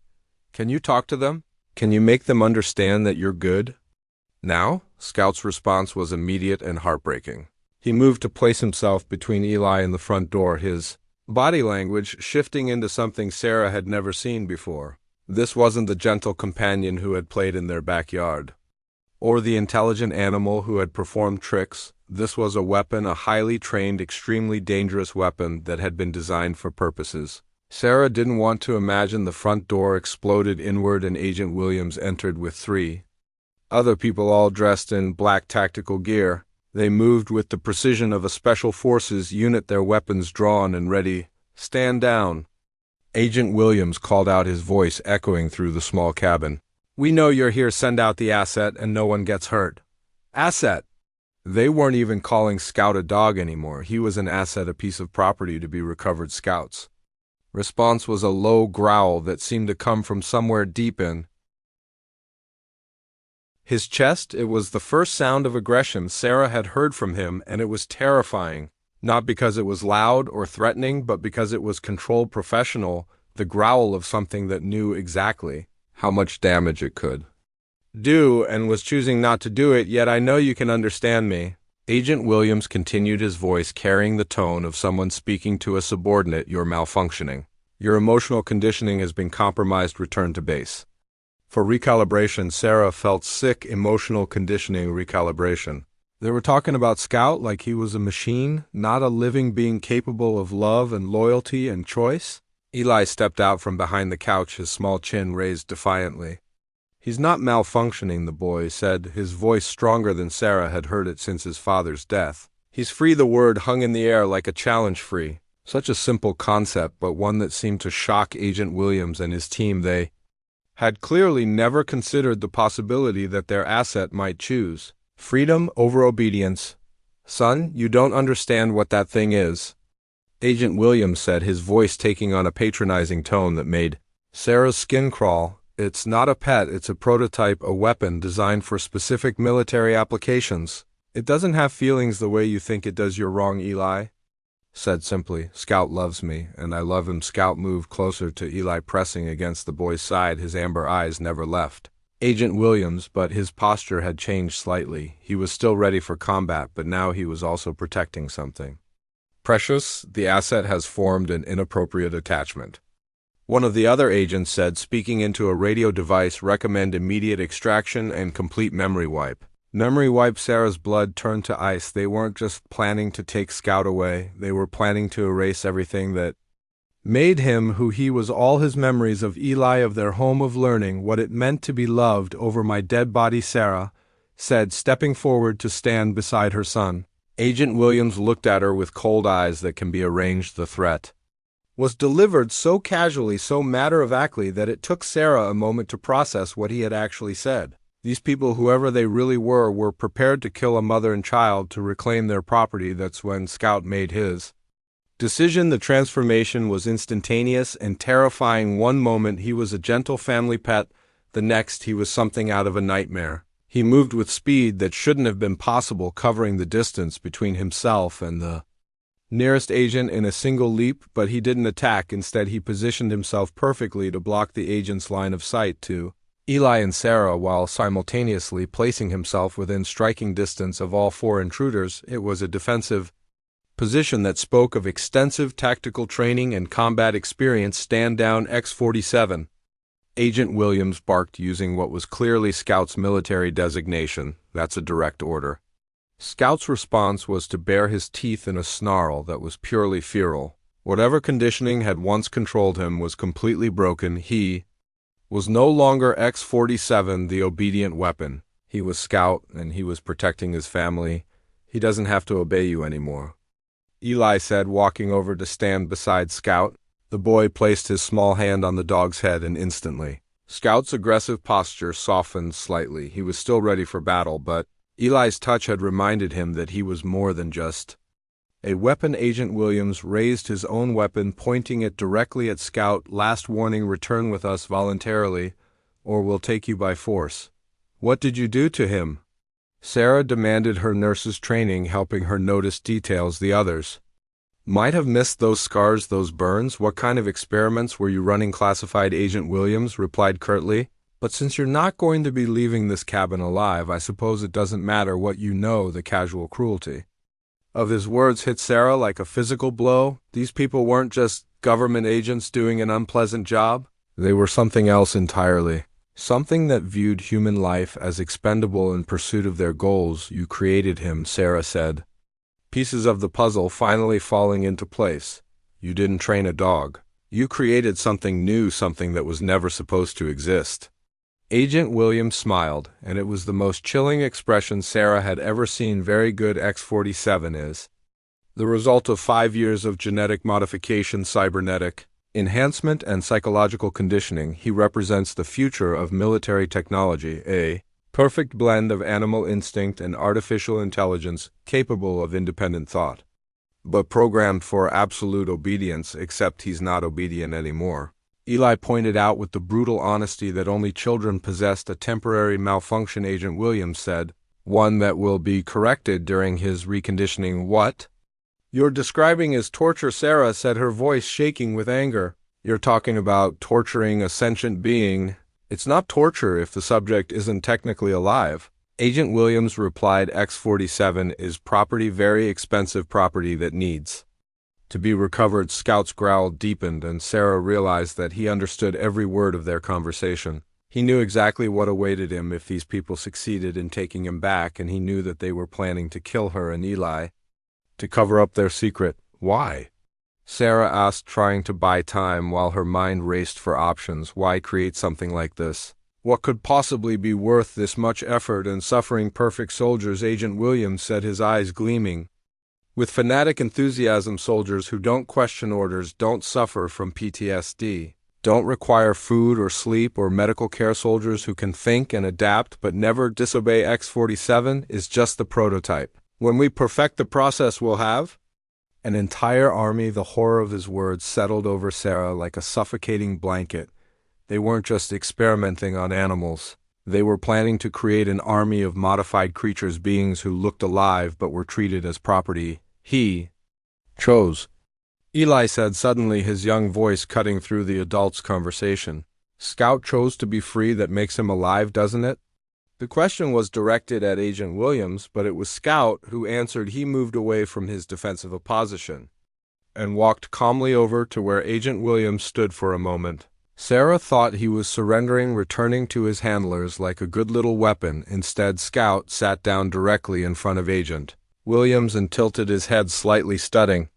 "Can you talk to them? Can you make them understand that you're good now?" Scout's response was immediate and heartbreaking. He moved to place himself between Eli and the front door, his body language shifting into something Sarah had never seen before. This wasn't the gentle companion who had played in their backyard, or the intelligent animal who had performed tricks. This was a weapon, a highly trained, extremely dangerous weapon that had been designed for purposes. Sarah didn't want to imagine. The front door exploded inward and Agent Williams entered with 3 other people, all dressed in black tactical gear. They moved with the precision of a special forces unit, their weapons drawn and ready. "Stand down," Agent Williams called out, his voice echoing through the small cabin. "We know you're here. Send out the asset and no one gets hurt." Asset? They weren't even calling Scout a dog anymore. He was an asset, a piece of property to be recovered. Scout's response was a low growl that seemed to come from somewhere deep in his chest. It was the first sound of aggression Sarah had heard from him, and it was terrifying. Not because it was loud or threatening, but because it was controlled professional, the growl of something that knew exactly how much damage it could do and was choosing not to do it, yet I know you can understand me. Agent Williams continued, his voice carrying the tone of someone speaking to a subordinate. You're malfunctioning. Your emotional conditioning has been compromised. Return to base. For recalibration, Sarah felt sick. Emotional conditioning recalibration. They were talking about Scout like he was a machine, not a living being capable of love and loyalty and choice. Eli stepped out from behind the couch, his small chin raised defiantly. He's not malfunctioning, the boy said, his voice stronger than Sarah had heard it since his father's death. He's free. The word hung in the air like a challenge. Free. Such a simple concept, but one that seemed to shock Agent Williams and his team. They had clearly never considered the possibility that their asset might choose freedom over obedience. Son, you don't understand what that thing is, Agent Williams said, his voice taking on a patronizing tone that made Sarah's skin crawl. It's not a pet, it's a prototype, a weapon designed for specific military applications. It doesn't have feelings the way you think it does. You're wrong, Eli said simply. Scout loves me, and I love him. Scout moved closer to Eli, pressing against the boy's side. His amber eyes never left Agent Williams, but his posture had changed slightly. He was still ready for combat, but now he was also protecting something precious. The asset has formed an inappropriate attachment, one of the other agents said, speaking into a radio device. Recommend immediate extraction and complete memory wipe. Memory wipe. Sarah's blood turned to ice. They weren't just planning to take Scout away. They were planning to erase everything that made him who he was. All his memories of Eli, of their home of learning, what it meant to be loved. Over my dead body, Sarah said, stepping forward to stand beside her son. Agent Williams looked at her with cold eyes that can be arranged. The threat was delivered so casually, so matter-of-factly, that it took Sarah a moment to process what he had actually said. These people, whoever they really were prepared to kill a mother and child to reclaim their property. That's when Scout made his decision. The transformation was instantaneous and terrifying. One moment he was a gentle family pet, the next he was something out of a nightmare. He moved with speed that shouldn't have been possible, covering the distance between himself and the nearest agent in a single leap, but he didn't attack. Instead, he positioned himself perfectly to block the agent's line of sight to Eli and Sarah, while simultaneously placing himself within striking distance of all four intruders. It was a defensive position that spoke of extensive tactical training and combat experience. Stand down, X-47. Agent Williams barked, using what was clearly Scout's military designation. That's a direct order. Scout's response was to bare his teeth in a snarl that was purely feral. Whatever conditioning had once controlled him was completely broken. He was no longer X-47, the obedient weapon. He was Scout, and he was protecting his family. He doesn't have to obey you anymore, Eli said, walking over to stand beside Scout. The boy placed his small hand on the dog's head, and instantly Scout's aggressive posture softened slightly. He was still ready for battle, but Eli's touch had reminded him that he was more than just a weapon. Agent Williams raised his own weapon, pointing it directly at Scout. Last warning, return with us voluntarily, or we'll take you by force. What did you do to him? Sarah demanded, her nurse's training helping her notice details the others might have missed. Those scars, those burns. What kind of experiments were you running? Classified. Agent Williams replied curtly. But since you're not going to be leaving this cabin alive, I suppose it doesn't matter what you know. The casual cruelty of his words hit Sarah like a physical blow. These people weren't just government agents doing an unpleasant job. They were something else entirely. Something that viewed human life as expendable in pursuit of their goals. You created him, Sarah said, pieces of the puzzle finally falling into place. You didn't train a dog. You created something new, something that was never supposed to exist. Agent Williams smiled, and it was the most chilling expression Sarah had ever seen. Very good. X-47 is the result of 5 years of genetic modification, cybernetic enhancement, and psychological conditioning. He represents the future of military technology, a perfect blend of animal instinct and artificial intelligence, capable of independent thought, but programmed for absolute obedience. Except he's not obedient anymore, Eli pointed out with the brutal honesty that only children possessed. A temporary malfunction, Agent Williams said, one that will be corrected during his reconditioning. What? You're describing as torture, Sarah said, her voice shaking with anger. You're talking about torturing a sentient being. It's not torture if the subject isn't technically alive. Agent Williams replied, X-47 is property, very expensive property that needs to be recovered. Scout's growl deepened, and Sarah realized that he understood every word of their conversation. He knew exactly what awaited him if these people succeeded in taking him back, and he knew that they were planning to kill her and Eli to cover up their secret. Why? Sarah asked, trying to buy time while her mind raced for options. Why create something like this? What could possibly be worth this much effort and suffering? Perfect soldiers, Agent Williams said, his eyes gleaming with fanatic enthusiasm. Soldiers who don't question orders, don't suffer from PTSD, don't require food or sleep or medical care. Soldiers who can think and adapt but never disobey. X-47 is just the prototype. When we perfect the process, we'll have an entire army. The horror of his words settled over Sarah like a suffocating blanket. They weren't just experimenting on animals. They were planning to create an army of modified creatures, beings who looked alive but were treated as property. He chose, Eli said suddenly, his young voice cutting through the adults' conversation. Scout chose to be free. That makes him alive, doesn't it? The question was directed at Agent Williams, but it was Scout who answered. He moved away from his defensive opposition and walked calmly over to where Agent Williams stood for a moment. Sarah thought he was surrendering, returning to his handlers like a good little weapon. Instead, Scout sat down directly in front of Agent Williams and tilted his head slightly, studying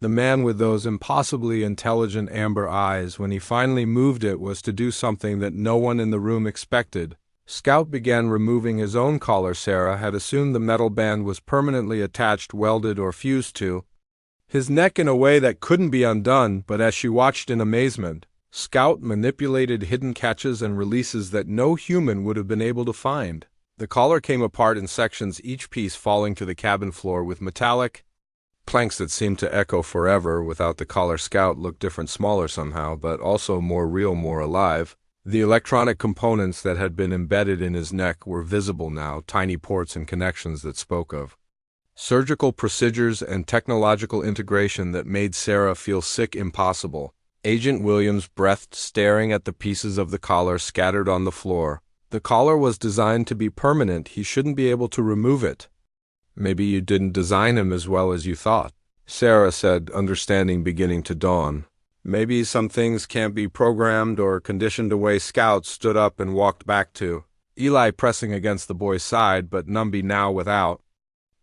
the man with those impossibly intelligent amber eyes. When he finally moved, it was to do something that no one in the room expected. Scout began removing his own collar. Sarah had assumed the metal band was permanently attached, welded, or fused to his neck in a way that couldn't be undone, but as she watched in amazement, Scout manipulated hidden catches and releases that no human would have been able to find. The collar came apart in sections, each piece falling to the cabin floor with metallic planks that seemed to echo forever. Without the collar, Scout looked different, smaller somehow, but also more real, more alive. The electronic components that had been embedded in his neck were visible now, tiny ports and connections that spoke of surgical procedures and technological integration that made Sarah feel sick, impossible. Agent Williams breathed, staring at the pieces of the collar scattered on the floor. The collar was designed to be permanent. He shouldn't be able to remove it. Maybe you didn't design him as well as you thought, Sarah said, understanding beginning to dawn. Maybe some things can't be programmed or conditioned away. Scout stood up and walked back to Eli, pressing against the boy's side, but Numby now without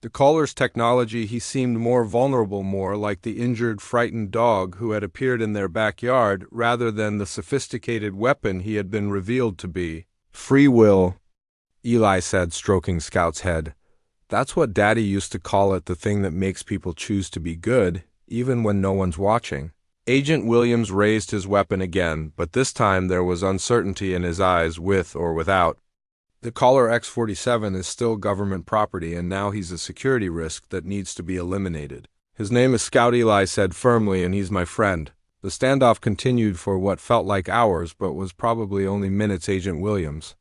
the collar's technology. He seemed more vulnerable, more like the injured, frightened dog who had appeared in their backyard, rather than the sophisticated weapon he had been revealed to be. Free will, Eli said, stroking Scout's head. That's what Daddy used to call it, the thing that makes people choose to be good, even when no one's watching. Agent Williams raised his weapon again, but this time there was uncertainty in his eyes. With or without the collar, X-47 is still government property, and now he's a security risk that needs to be eliminated. His name is Scout, Eli said firmly, and he's my friend. The standoff continued for what felt like hours, but was probably only minutes. Agent Williams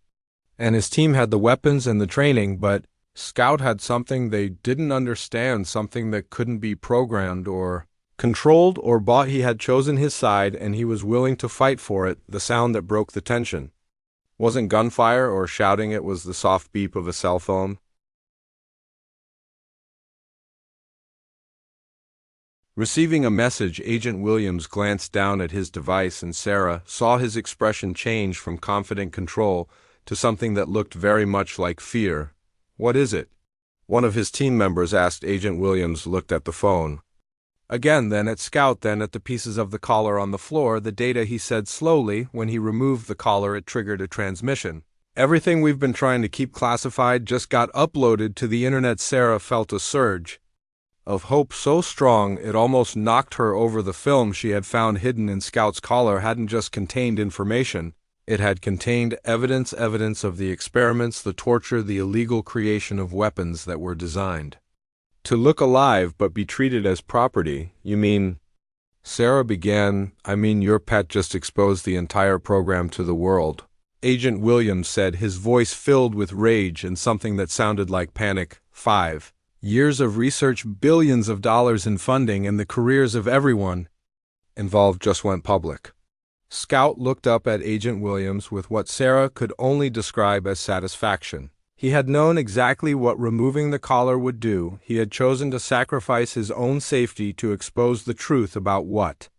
and his team had the weapons and the training, but Scout had something they didn't understand, something that couldn't be programmed or controlled or bought. He had chosen his side, and he was willing to fight for it. The sound that broke the tension wasn't gunfire or shouting, it was the soft beep of a cell phone. Receiving a message, Agent Williams glanced down at his device, and Sarah saw his expression change from confident control to something that looked very much like fear. What is it? One of his team members asked. Agent Williams looked at the phone again, then at Scout, then at the pieces of the collar on the floor. The data, he said slowly. When he removed the collar, it triggered a transmission. Everything we've been trying to keep classified just got uploaded to the internet. Sarah felt a surge of hope so strong it almost knocked her over. The film she had found hidden in Scout's collar hadn't just contained information. It had contained evidence of the experiments, the torture, the illegal creation of weapons that were designed to look alive but be treated as property. You mean? Sarah began. I mean, your pet just exposed the entire program to the world, Agent Williams said, his voice filled with rage and something that sounded like panic. 5 Years of research, billions of dollars in funding, and the careers of everyone involved just went public. Scout looked up at Agent Williams with what Sarah could only describe as satisfaction. He had known exactly what removing the collar would do. He had chosen to sacrifice his own safety to expose the truth about what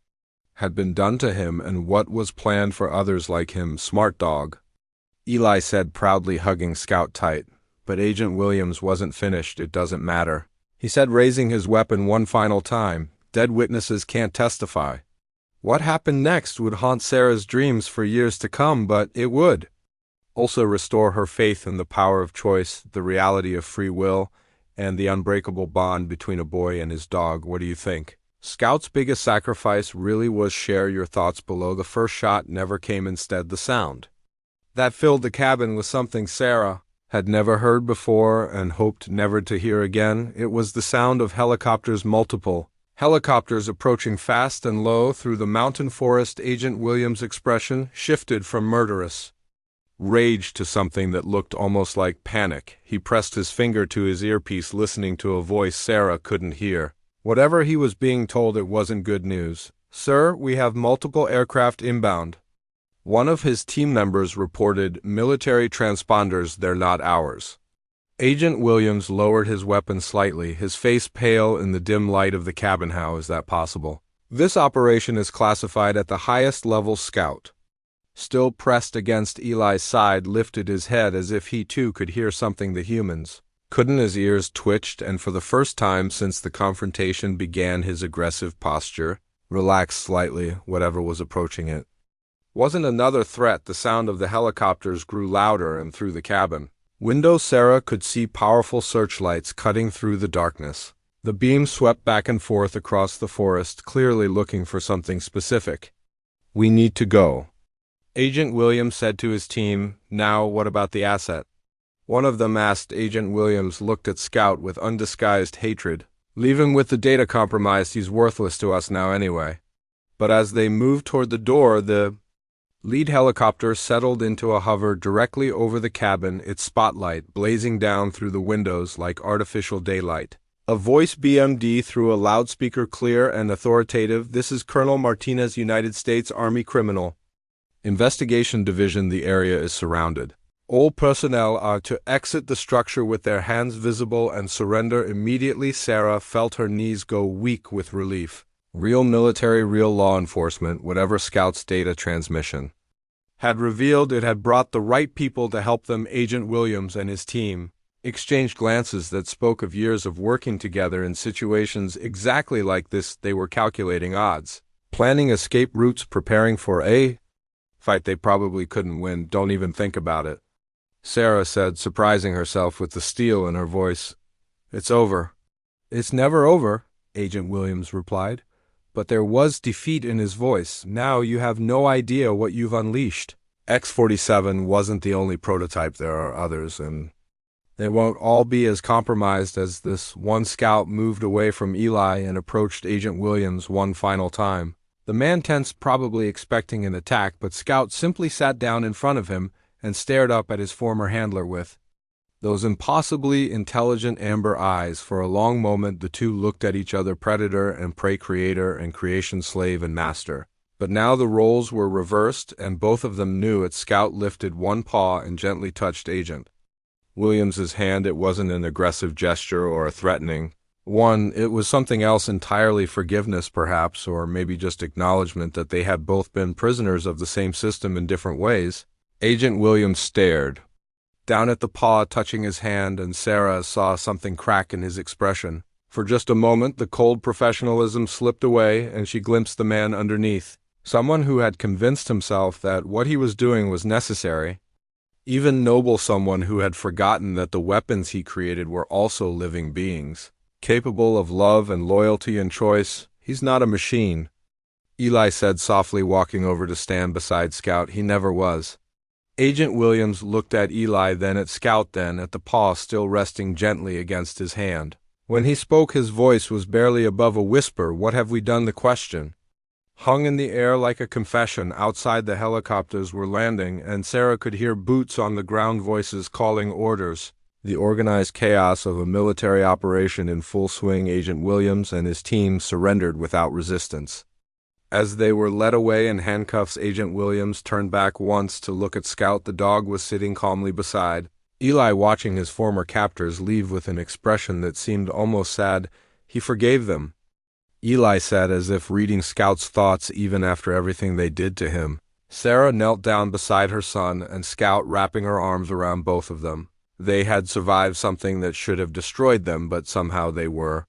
had been done to him and what was planned for others like him. Smart dog, Eli said, proudly hugging Scout tight. But Agent Williams wasn't finished. It doesn't matter, he said, raising his weapon one final time. Dead witnesses can't testify. What happened next would haunt Sarah's dreams for years to come, but it would also restore her faith in the power of choice, the reality of free will, and the unbreakable bond between a boy and his dog. What do you think? Scout's biggest sacrifice really was. Share your thoughts below. The first shot never came, instead the sound that filled the cabin with something Sarah had never heard before and hoped never to hear again. It was the sound of helicopters, multiple helicopters approaching fast and low through the mountain forest. Agent Williams' expression shifted from murderous rage to something that looked almost like panic. He pressed his finger to his earpiece, listening to a voice Sarah couldn't hear. Whatever he was being told, it wasn't good news. Sir, we have multiple aircraft inbound. One of his team members reported. Military transponders, they're not ours. Agent Williams lowered his weapon slightly, his face pale in the dim light of the cabin. How is that possible? This operation is classified at the highest level. Scout, still pressed against Eli's side, lifted his head as if he too could hear something the humans couldn't. His ears twitched, and for the first time since the confrontation began, his aggressive posture relaxed slightly. Whatever was approaching it wasn't another threat. The sound of the helicopters grew louder, and through the cabin window Sarah could see powerful searchlights cutting through the darkness. The beam swept back and forth across the forest, clearly looking for something specific. We need to go, Agent Williams said to his team. Now, what about the asset? One of them asked. Agent Williams looked at Scout with undisguised hatred. Leave him with the data compromised. He's worthless to us now anyway. But as they moved toward the door, the lead helicopter settled into a hover directly over the cabin, its spotlight blazing down through the windows like artificial daylight. A voice BM'd through a loudspeaker, clear and authoritative. This is Colonel Martinez, United States Army Criminal Investigation Division. The area is surrounded. All personnel are to exit the structure with their hands visible and surrender immediately. Sarah felt her knees go weak with relief. Real military, real law enforcement. Whatever Scout's data transmission had revealed, it had brought the right people to help them. Agent Williams and his team exchanged glances that spoke of years of working together in situations exactly like this. They were calculating odds, planning escape routes, preparing for a fight they probably couldn't win. Don't even think about it, Sarah said, surprising herself with the steel in her voice. It's over. It's never over, Agent Williams replied. But there was defeat in his voice. Now you have no idea what you've unleashed. X-47 wasn't the only prototype. There are others, and they won't all be as compromised as this. One scout moved away from Eli and approached Agent Williams one final time. The man tensed, probably expecting an attack, but Scout simply sat down in front of him and stared up at his former handler with those impossibly intelligent amber eyes. For a long moment the two looked at each other, predator and prey, creator and creation, slave and master. But now the roles were reversed, and both of them knew it. Scout lifted one paw and gently touched Agent Williams's hand. It wasn't an aggressive gesture or a threatening one. It was something else entirely. Forgiveness, perhaps, or maybe just acknowledgement that they had both been prisoners of the same system in different ways. Agent Williams stared down at the paw touching his hand, and Sarah saw something crack in his expression. For just a moment the cold professionalism slipped away, and she glimpsed the man underneath, someone who had convinced himself that what he was doing was necessary, even noble, someone who had forgotten that the weapons he created were also living beings, capable of love and loyalty and choice. He's not a machine, Eli said softly, walking over to stand beside Scout. He never was. Agent Williams looked at Eli, then at Scout, then at the paw still resting gently against his hand. When he spoke, his voice was barely above a whisper. What have we done? The question hung in the air like a confession. Outside, the helicopters were landing, and Sarah could hear boots on the ground, voices calling orders. The organized chaos of a military operation in full swing. Agent Williams and his team surrendered without resistance. As they were led away in handcuffs, Agent Williams turned back once to look at Scout. The dog was sitting calmly beside Eli, watching his former captors leave with an expression that seemed almost sad. He forgave them, Eli said, as if reading Scout's thoughts even after everything they did to him. Sarah knelt down beside her son and Scout, wrapping her arms around both of them. They had survived something that should have destroyed them, but somehow they were.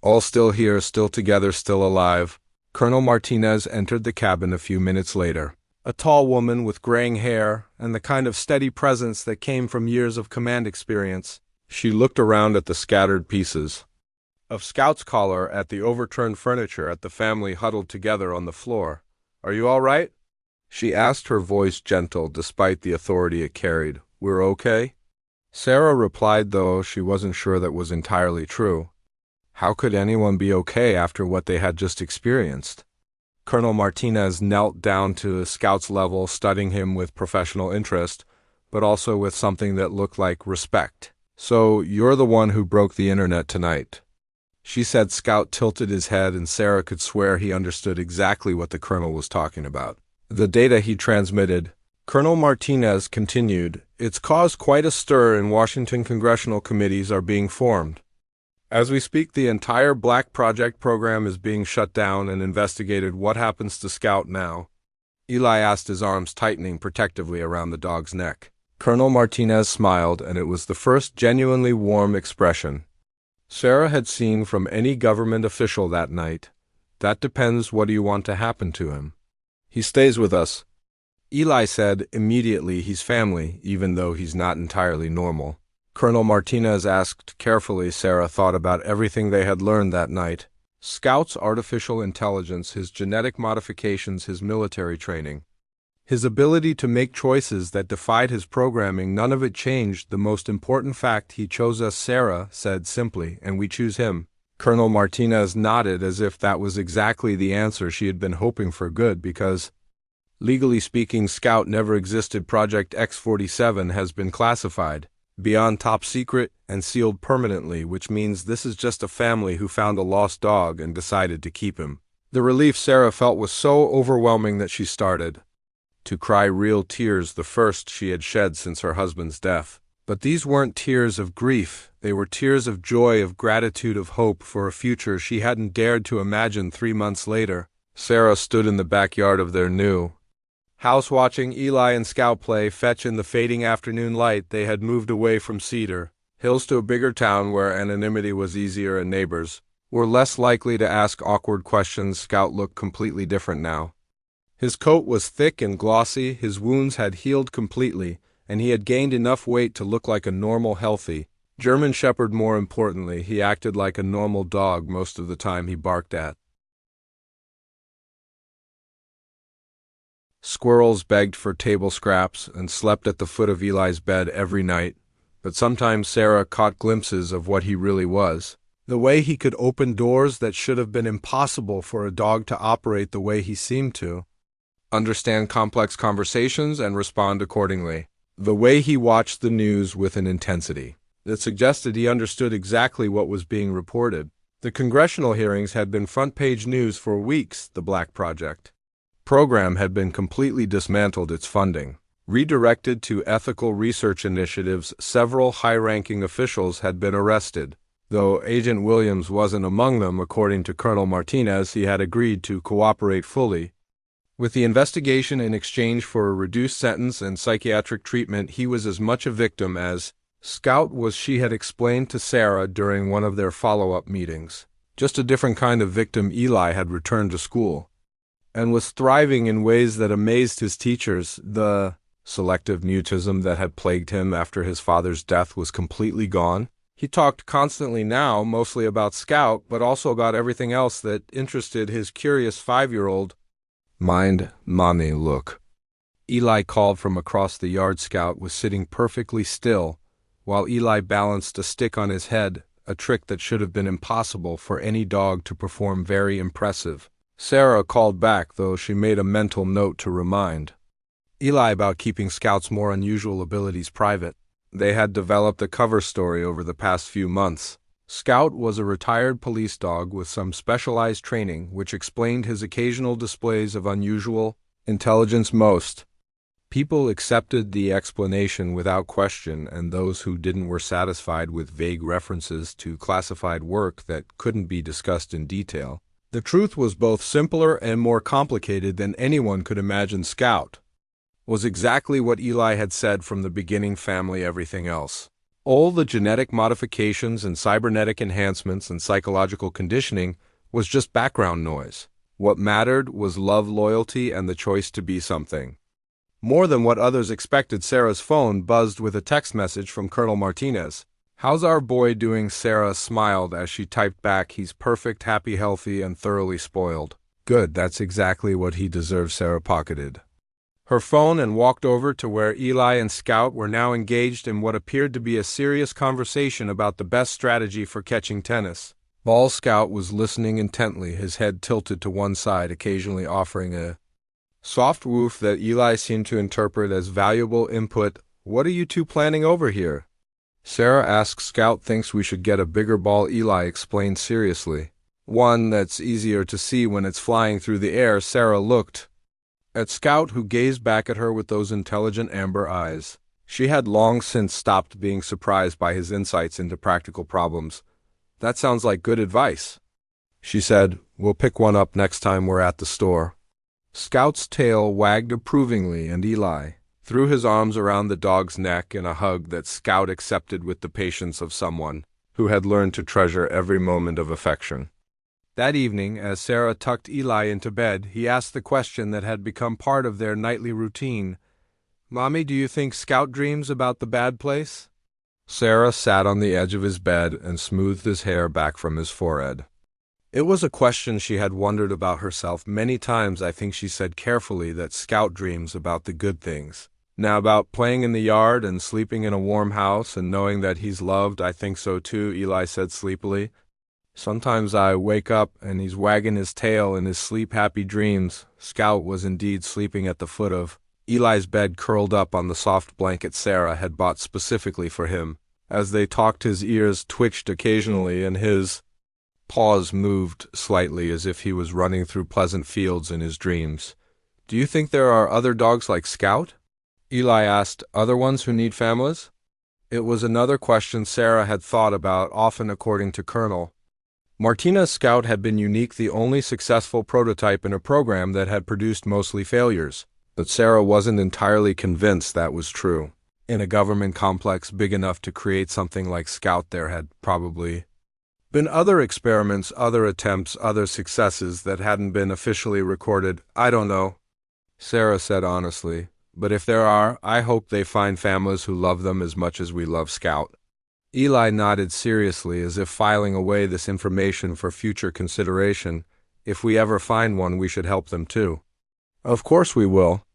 All still here, still together, still alive. Colonel Martinez entered the cabin a few minutes later. A tall woman with graying hair and the kind of steady presence that came from years of command experience. She looked around at the scattered pieces of Scout's collar, at the overturned furniture, at the family huddled together on the floor. "Are you all right?" she asked, her voice gentle despite the authority it carried. "We're okay?" Sarah replied, though she wasn't sure that was entirely true. How could anyone be okay after what they had just experienced? Colonel Martinez knelt down to Scout's level, studying him with professional interest, but also with something that looked like respect. "So, you're the one who broke the internet tonight," she said. Scout tilted his head, and Sarah could swear he understood exactly what the colonel was talking about. "The data he transmitted," Colonel Martinez continued, "it's caused quite a stir in Washington. Congressional committees are being formed. As we speak, the entire Black Project program is being shut down and investigated. What happens to Scout now?" Eli asked, his arms tightening protectively around the dog's neck. Colonel Martinez smiled, and it was the first genuinely warm expression Sarah had seen from any government official that night. "That depends. What do you want to happen to him?" "He stays with us," Eli said immediately. "He's family, even though he's not entirely normal." Colonel Martinez asked carefully. Sarah thought about everything they had learned that night. Scout's artificial intelligence, his genetic modifications, his military training, his ability to make choices that defied his programming. None of it changed the most important fact: he chose us. Sarah said simply, "And we choose him." Colonel Martinez nodded, as if that was exactly the answer she had been hoping for. Good, because legally speaking, Scout never existed. Project X-47 has been classified beyond top secret and sealed permanently, which means this is just a family who found a lost dog and decided to keep him. The relief Sarah felt was so overwhelming that she started to cry, real tears, the first she had shed since her husband's death. But these weren't tears of grief. They were tears of joy, of gratitude, of hope for a future she hadn't dared to imagine. 3 months later, Sarah stood in the backyard of their new house watching Eli and Scout play fetch in the fading afternoon light. They had moved away from Cedar Hills to a bigger town where anonymity was easier and neighbors were less likely to ask awkward questions. Scout looked completely different now. His coat was thick and glossy, his wounds had healed completely, and he had gained enough weight to look like a normal, healthy German Shepherd. More importantly, he acted like a normal dog most of the time. He barked at squirrels, begged for table scraps, and slept at the foot of Eli's bed every night. But sometimes Sarah caught glimpses of what he really was. The way he could open doors that should have been impossible for a dog to operate the way he seemed to, understand complex conversations and respond accordingly. The way he watched the news with an intensity that suggested he understood exactly what was being reported. The congressional hearings had been front-page news for weeks. The Black Project program had been completely dismantled, its funding redirected to ethical research initiatives. Several high-ranking officials had been arrested, though Agent Williams wasn't among them. According to Colonel Martinez, he had agreed to cooperate fully with the investigation in exchange for a reduced sentence and psychiatric treatment. He was as much a victim as Scout was, she had explained to Sarah during one of their follow-up meetings. Just a different kind of victim. Eli had returned to school and was thriving in ways that amazed his teachers. The selective mutism that had plagued him after his father's death was completely gone. He talked constantly now, mostly about Scout, but also about everything else that interested his curious 5-year-old mind. "Mommy, look," Eli called from across the yard. Scout was sitting perfectly still, while Eli balanced a stick on his head, a trick that should have been impossible for any dog to perform. Very impressive. Sarah called back, though she made a mental note to remind Eli about keeping Scout's more unusual abilities private. They had developed a cover story over the past few months. Scout was a retired police dog with some specialized training, which explained his occasional displays of unusual intelligence. Most people accepted the explanation without question, and those who didn't were satisfied with vague references to classified work that couldn't be discussed in detail. The truth was both simpler and more complicated than anyone could imagine. Scout was exactly what Eli had said from the beginning: family, everything else. All the genetic modifications and cybernetic enhancements and psychological conditioning was just background noise. What mattered was love, loyalty, and the choice to be something more than what others expected. Sarah's phone buzzed with a text message from Colonel Martinez. "How's our boy doing?" Sarah smiled as she typed back, "He's perfect, happy, healthy, and thoroughly spoiled." "Good, that's exactly what he deserves." Sarah pocketed her phone and walked over to where Eli and Scout were now engaged in what appeared to be a serious conversation about the best strategy for catching tennis balls. Scout was listening intently, his head tilted to one side, occasionally offering a soft woof that Eli seemed to interpret as valuable input. "What are you two planning over here?" Sarah asked. "Scout thinks we should get a bigger ball," Eli explained seriously. "One that's easier to see when it's flying through the air." Sarah looked at Scout, who gazed back at her with those intelligent amber eyes. She had long since stopped being surprised by his insights into practical problems. "That sounds like good advice," she said. "We'll pick one up next time we're at the store." Scout's tail wagged approvingly, and Eli threw his arms around the dog's neck in a hug that Scout accepted with the patience of someone who had learned to treasure every moment of affection. That evening, as Sarah tucked Eli into bed, he asked the question that had become part of their nightly routine. "Mommy, do you think Scout dreams about the bad place?" Sarah sat on the edge of his bed and smoothed his hair back from his forehead. It was a question she had wondered about herself many times. "I think," she said carefully, "that Scout dreams about the good things. Now, about playing in the yard and sleeping in a warm house and knowing that he's loved." "I think so too," Eli said sleepily. "Sometimes I wake up and he's wagging his tail in his sleep. Happy dreams." Scout was indeed sleeping at the foot of Eli's bed, curled up on the soft blanket Sarah had bought specifically for him. As they talked, his ears twitched occasionally and his paws moved slightly as if he was running through pleasant fields in his dreams. "Do you think there are other dogs like Scout?" Eli asked. "Other ones who need families?" It was another question Sarah had thought about often. According to Colonel Martinez, Scout had been unique, the only successful prototype in a program that had produced mostly failures. But Sarah wasn't entirely convinced that was true. In a government complex big enough to create something like Scout, there had probably been other experiments, other attempts, other successes that hadn't been officially recorded. "I don't know," Sarah said honestly. "But if there are, I hope they find families who love them as much as we love Scout." Eli nodded seriously, as if filing away this information for future consideration. "If we ever find one, we should help them too." "Of course we will,"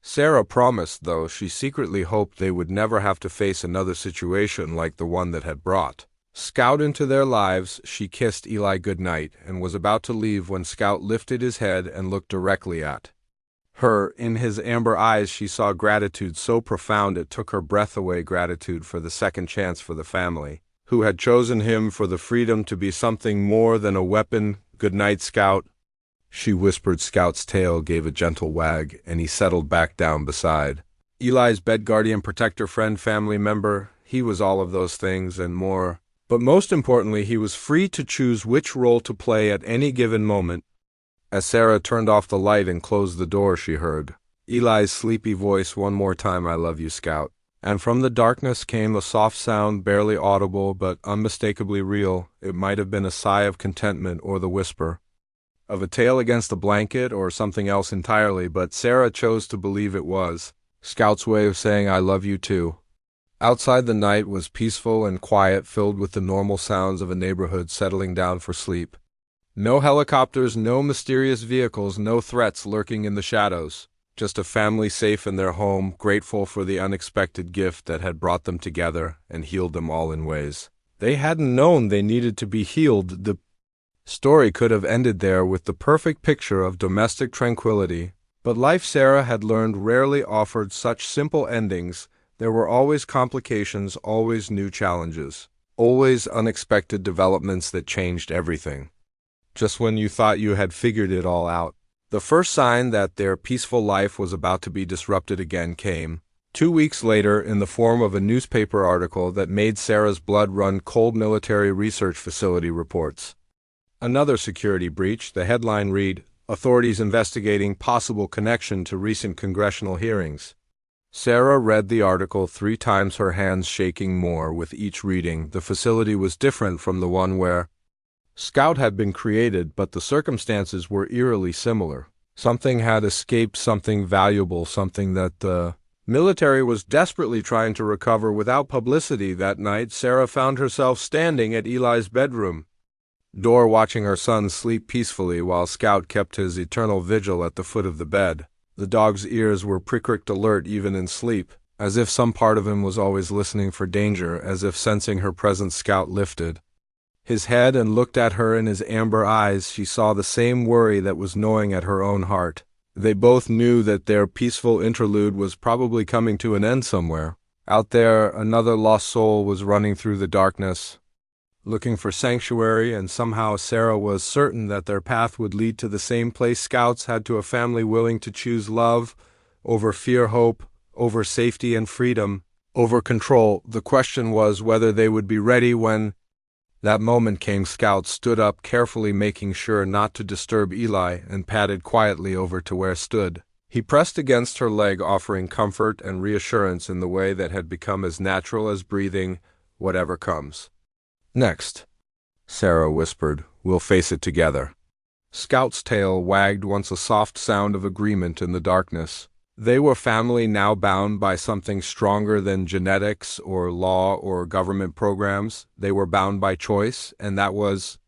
Sarah promised, though she secretly hoped they would never have to face another situation like the one that had brought Scout into their lives. She kissed Eli goodnight and was about to leave when Scout lifted his head and looked directly at her. In his amber eyes she saw gratitude so profound it took her breath away. Gratitude for the second chance, for the family who had chosen him, for the freedom to be something more than a weapon. "Good night, Scout," she whispered. Scout's tail gave a gentle wag, and he settled back down beside Eli's bed. Guardian, protector, friend, family member. He was all of those things and more. But most importantly, he was free to choose which role to play at any given moment. As Sarah turned off the light and closed the door, she heard Eli's sleepy voice one more time. "I love you, Scout." And from the darkness came a soft sound, barely audible but unmistakably real. It might have been a sigh of contentment or the whisper of a tail against a blanket or something else entirely, but Sarah chose to believe it was Scout's way of saying "I love you too." Outside, the night was peaceful and quiet, filled with the normal sounds of a neighborhood settling down for sleep. No helicopters, no mysterious vehicles, no threats lurking in the shadows. Just a family safe in their home, grateful for the unexpected gift that had brought them together and healed them all in ways they hadn't known they needed to be healed. The story could have ended there with the perfect picture of domestic tranquility. But life, Sarah had learned, rarely offered such simple endings. There were always complications, always new challenges, always unexpected developments that changed everything. Just when you thought you had figured it all out, the first sign that their peaceful life was about to be disrupted again came 2 weeks later in the form of a newspaper article that made Sarah's blood run cold. Military research facility reports another security breach. The headline read, "Authorities investigating possible connection to recent congressional hearings." Sarah read the article 3 times, her hands shaking more with each reading. The facility was different from the one where Scout had been created, but the circumstances were eerily similar. Something had escaped, something valuable, something that the military was desperately trying to recover without publicity. That night, Sarah found herself standing at Eli's bedroom door watching her son sleep peacefully while Scout kept his eternal vigil at the foot of the bed. The dog's ears were pricked alert even in sleep, as if some part of him was always listening for danger, as if sensing her presence. Scout lifted his head and looked at her. In his amber eyes she saw the same worry that was gnawing at her own heart. They both knew that their peaceful interlude was probably coming to an end somewhere. Out there, another lost soul was running through the darkness, looking for sanctuary, and somehow Sarah was certain that their path would lead to the same place. Scouts had to a family willing to choose love over fear, hope over safety and freedom over control. The question was whether they would be ready when that moment came. Scout stood up carefully, making sure not to disturb Eli, and padded quietly over to where stood. He pressed against her leg, offering comfort and reassurance in the way that had become as natural as breathing. "Whatever comes next," Sarah whispered, "we'll face it together." Scout's tail wagged once, a soft sound of agreement in the darkness. They were family now, bound by something stronger than genetics or law or government programs. They were bound by choice, and that was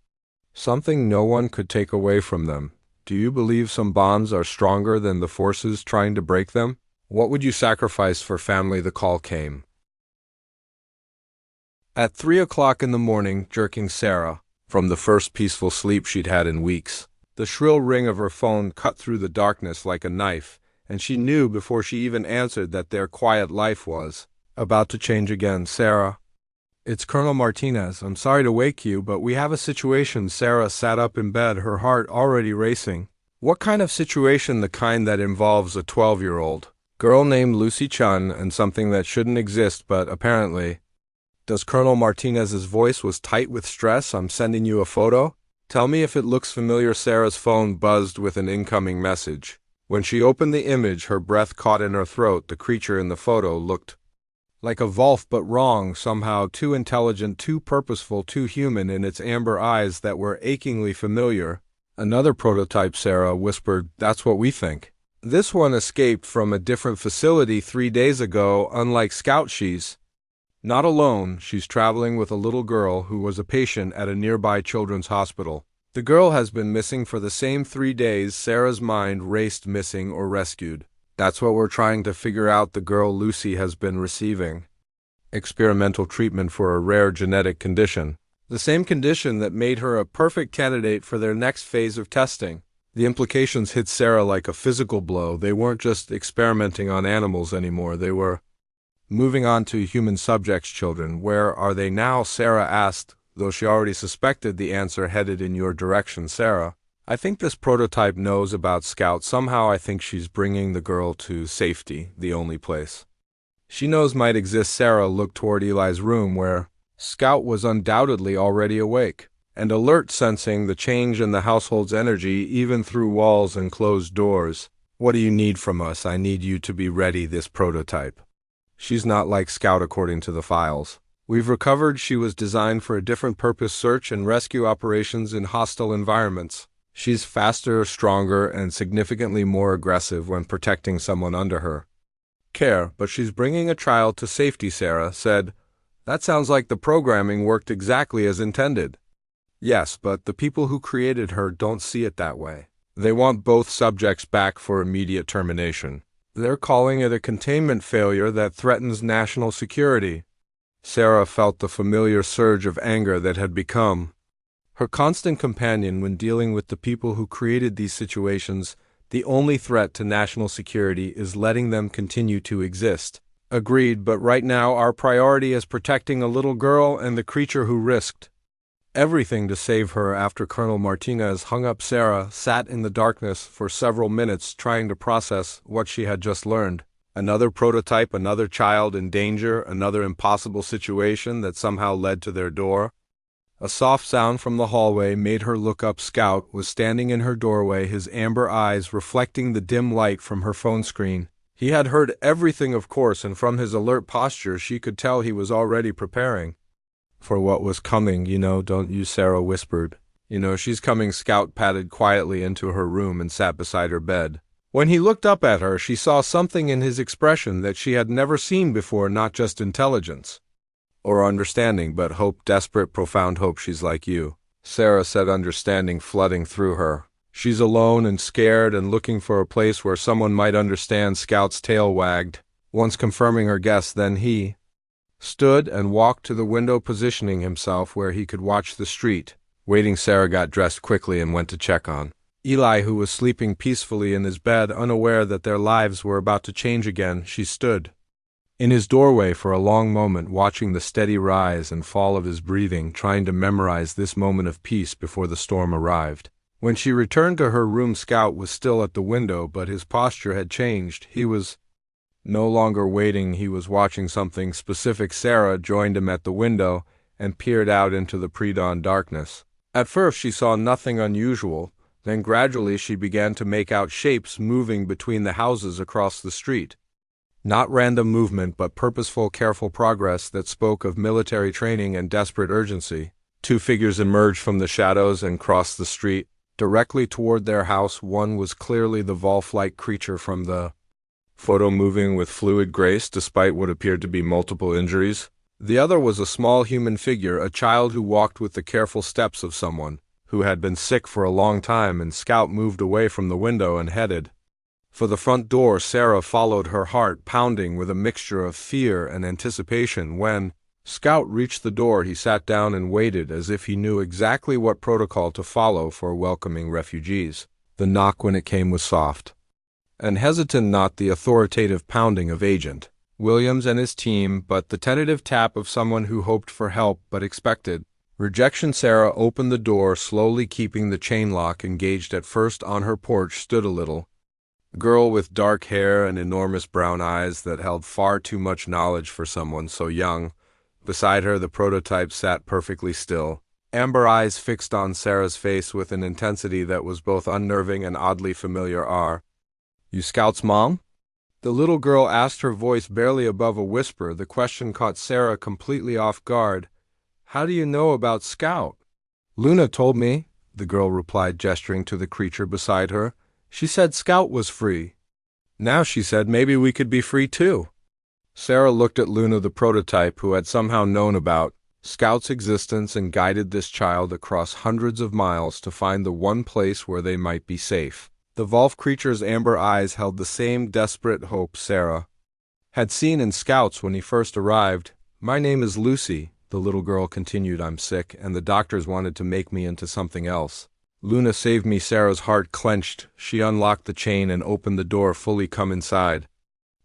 something no one could take away from them. Do you believe some bonds are stronger than the forces trying to break them? What would you sacrifice for family? The call came at 3 o'clock in the morning, jerking Sarah from the first peaceful sleep she'd had in weeks. The shrill ring of her phone cut through the darkness like a knife, and she knew before she even answered that their quiet life was about to change again. "Sarah, it's Colonel Martinez. I'm sorry to wake you, but we have a situation." Sarah sat up in bed, her heart already racing. What kind of situation? The kind that involves a 12-year-old girl named Lucy Chun and something that shouldn't exist, but apparently does. Colonel Martinez's voice was tight with stress. "I'm sending you a photo. Tell me if it looks familiar." Sarah's phone buzzed with an incoming message. When she opened the image, her breath caught in her throat. The creature in the photo looked like a Wolf, but wrong, somehow too intelligent, too purposeful, too human in its amber eyes that were achingly familiar. "Another prototype," Sarah whispered. "That's what we think. This one escaped from a different facility 3 days ago. Unlike Scout, she's not alone. She's traveling with a little girl who was a patient at a nearby children's hospital. The girl has been missing for the same 3 days." Sarah's mind raced. Missing or rescued? That's what we're trying to figure out. The girl Lucy has been receiving experimental treatment for a rare genetic condition, the same condition that made her a perfect candidate for their next phase of testing. The implications hit Sarah like a physical blow. They weren't just experimenting on animals anymore. They were moving on to human subjects. Children. Where are they now? Sarah asked, though she already suspected the answer headed in your direction. "Sarah, I think this prototype knows about Scout. Somehow I think she's bringing the girl to safety, the only place she knows might exist." Sarah looked toward Eli's room, where Scout was undoubtedly already awake and alert, sensing the change in the household's energy even through walls and closed doors. "What do you need from us?" "I need you to be ready. This prototype, she's not like Scout according to the files we've recovered. She was designed for a different purpose: search and rescue operations in hostile environments. She's faster, stronger, and significantly more aggressive when protecting someone under her care. But she's bringing a child to safety." Sarah said, "That sounds like the programming worked exactly as intended." "Yes, but the people who created her don't see it that way. They want both subjects back for immediate termination. They're calling it a containment failure that threatens national security." Sarah felt the familiar surge of anger that had become her constant companion when dealing with the people who created these situations. The only threat to national security is letting them continue to exist. Agreed, but right now our priority is protecting a little girl and the creature who risked everything to save her after Colonel Martinez hung up. Sarah sat in the darkness for several minutes trying to process what she had just learned. Another prototype, another child in danger, another impossible situation that somehow led to their door. A soft sound from the hallway made her look up. Scout was standing in her doorway, his amber eyes reflecting the dim light from her phone screen. He had heard everything, of course, and from his alert posture she could tell he was already preparing for what was coming. Don't you? Sarah whispered. She's coming. Scout padded quietly into her room and sat beside her bed. When he looked up at her, she saw something in his expression that she had never seen before, not just intelligence or understanding, but hope, desperate, profound hope. She's like you, Sarah said, understanding flooding through her. She's alone and scared and looking for a place where someone might understand. Scout's tail wagged, once confirming her guess. Then he stood and walked to the window, positioning himself where he could watch the street. Waiting, Sarah got dressed quickly and went to check on Eli, who was sleeping peacefully in his bed, unaware that their lives were about to change again. She stood in his doorway for a long moment, watching the steady rise and fall of his breathing, trying to memorize this moment of peace before the storm arrived. When she returned to her room, Scout was still at the window, but his posture had changed. He was no longer waiting, he was watching something specific. Sarah joined him at the window and peered out into the pre-dawn darkness. At first she saw nothing unusual, then gradually she began to make out shapes moving between the houses across the street. Not random movement, but purposeful, careful progress that spoke of military training and desperate urgency. Two figures emerged from the shadows and crossed the street directly toward their house. One was clearly the Volf-like creature from the photo, moving with fluid grace despite what appeared to be multiple injuries. The other was a small human figure, a child who walked with the careful steps of someone who had been sick for a long time. And Scout moved away from the window and headed for the front door. Sarah followed, her heart pounding with a mixture of fear and anticipation. When Scout reached the door, he sat down and waited, as if he knew exactly what protocol to follow for welcoming refugees. The knock, when it came, was soft and hesitant, not the authoritative pounding of Agent Williams and his team, but the tentative tap of someone who hoped for help but expected rejection. Sarah opened the door slowly, keeping the chain lock engaged. At first, on her porch stood a little girl with dark hair and enormous brown eyes that held far too much knowledge for someone so young. Beside her, the prototype sat perfectly still, amber eyes fixed on Sarah's face with an intensity that was both unnerving and oddly familiar. "Are you Scout's mom?" the little girl asked, her voice barely above a whisper. The question caught Sarah completely off guard. "How do you know about Scout?" "Luna told me," the girl replied, gesturing to the creature beside her. "She said Scout was free. Now she said maybe we could be free too." Sarah looked at Luna, the prototype, who had somehow known about Scout's existence and guided this child across hundreds of miles to find the one place where they might be safe. The Volf creature's amber eyes held the same desperate hope Sarah had seen in Scout's when he first arrived. "My name is Lucy," the little girl continued. "I'm sick, and the doctors wanted to make me into something else. Luna saved me." Sarah's heart clenched. She unlocked the chain and opened the door fully. "Come inside,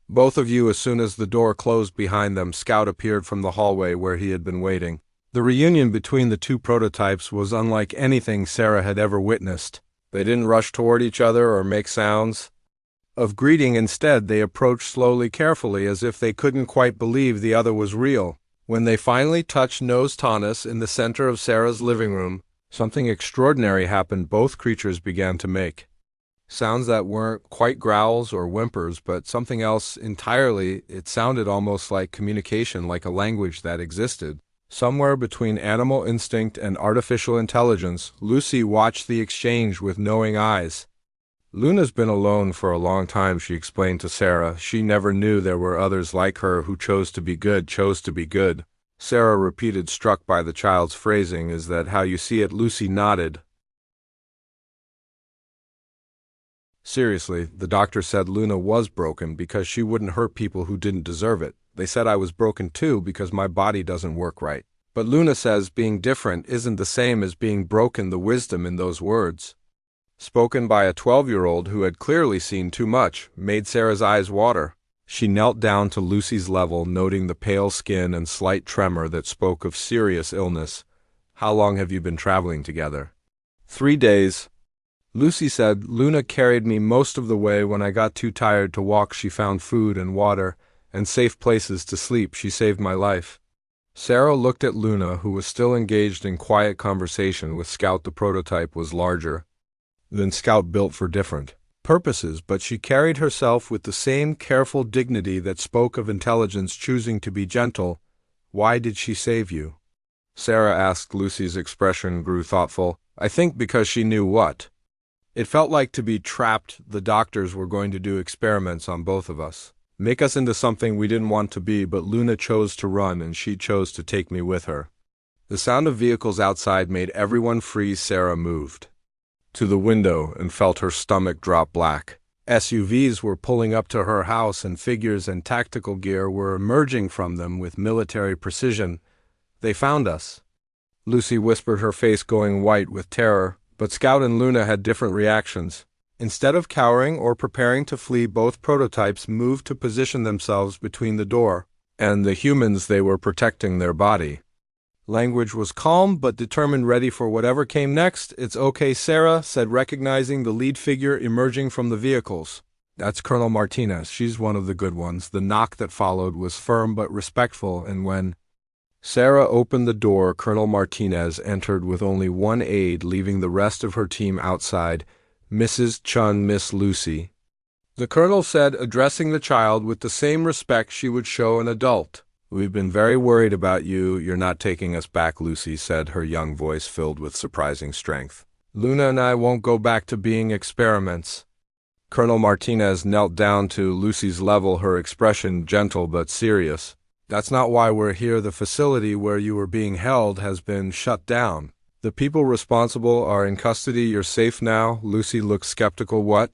both of you." As soon as the door closed behind them, Scout appeared from the hallway where he had been waiting. The reunion between the two prototypes was unlike anything Sarah had ever witnessed. They didn't rush toward each other or make sounds of greeting. Instead, they approached slowly, carefully, as if they couldn't quite believe the other was real. When they finally touched nose to in the center of Sarah's living room, something extraordinary happened. Both creatures began to make sounds that weren't quite growls or whimpers, but something else entirely. It sounded almost like communication, like a language that existed somewhere between animal instinct and artificial intelligence. Lucy watched the exchange with knowing eyes. "Luna's been alone for a long time," she explained to Sarah. "She never knew there were others like her who chose to be good, Sarah repeated, struck by the child's phrasing. "Is that how you see it?" Lucy nodded. "Seriously, the doctor said Luna was broken because she wouldn't hurt people who didn't deserve it. They said I was broken too because my body doesn't work right. But Luna says being different isn't the same as being broken." The wisdom in those words, spoken by a 12-year-old who had clearly seen too much, made Sarah's eyes water. She knelt down to Lucy's level, noting the pale skin and slight tremor that spoke of serious illness. How long have you been traveling together? 3 days. Lucy said, Luna carried me most of the way. When I got too tired to walk, she found food and water and safe places to sleep. She saved my life. Sarah looked at Luna, who was still engaged in quiet conversation with Scout. The prototype was larger than Scout, built for different purposes, but she carried herself with the same careful dignity that spoke of intelligence, choosing to be gentle. Why did she save you? Sarah asked. Lucy's expression grew thoughtful. I think because she knew what it felt like to be trapped. The doctors were going to do experiments on both of us, make us into something we didn't want to be, but Luna chose to run and she chose to take me with her. The sound of vehicles outside made everyone freeze. Sarah moved to the window and felt her stomach drop. Black SUVs were pulling up to her house and figures and tactical gear were emerging from them with military precision. They found us, Lucy whispered, her face going white with terror, but Scout and Luna had different reactions. Instead of cowering or preparing to flee, both prototypes moved to position themselves between the door and the humans they were protecting. Their body language was calm but determined, ready for whatever came next. It's okay, Sarah said, recognizing the lead figure emerging from the vehicles. That's Colonel Martinez. She's one of the good ones. The knock that followed was firm but respectful, and when Sarah opened the door, Colonel Martinez entered with only one aide, leaving the rest of her team outside. Mrs. Chun, Miss Lucy, the colonel said, addressing the child with the same respect she would show an adult. We've been very worried about you. You're not taking us back, Lucy said, her young voice filled with surprising strength. Luna and I won't go back to being experiments. Colonel Martinez knelt down to Lucy's level, her expression gentle but serious. That's not why we're here. The facility where you were being held has been shut down. The people responsible are in custody. You're safe now. Lucy looked skeptical. What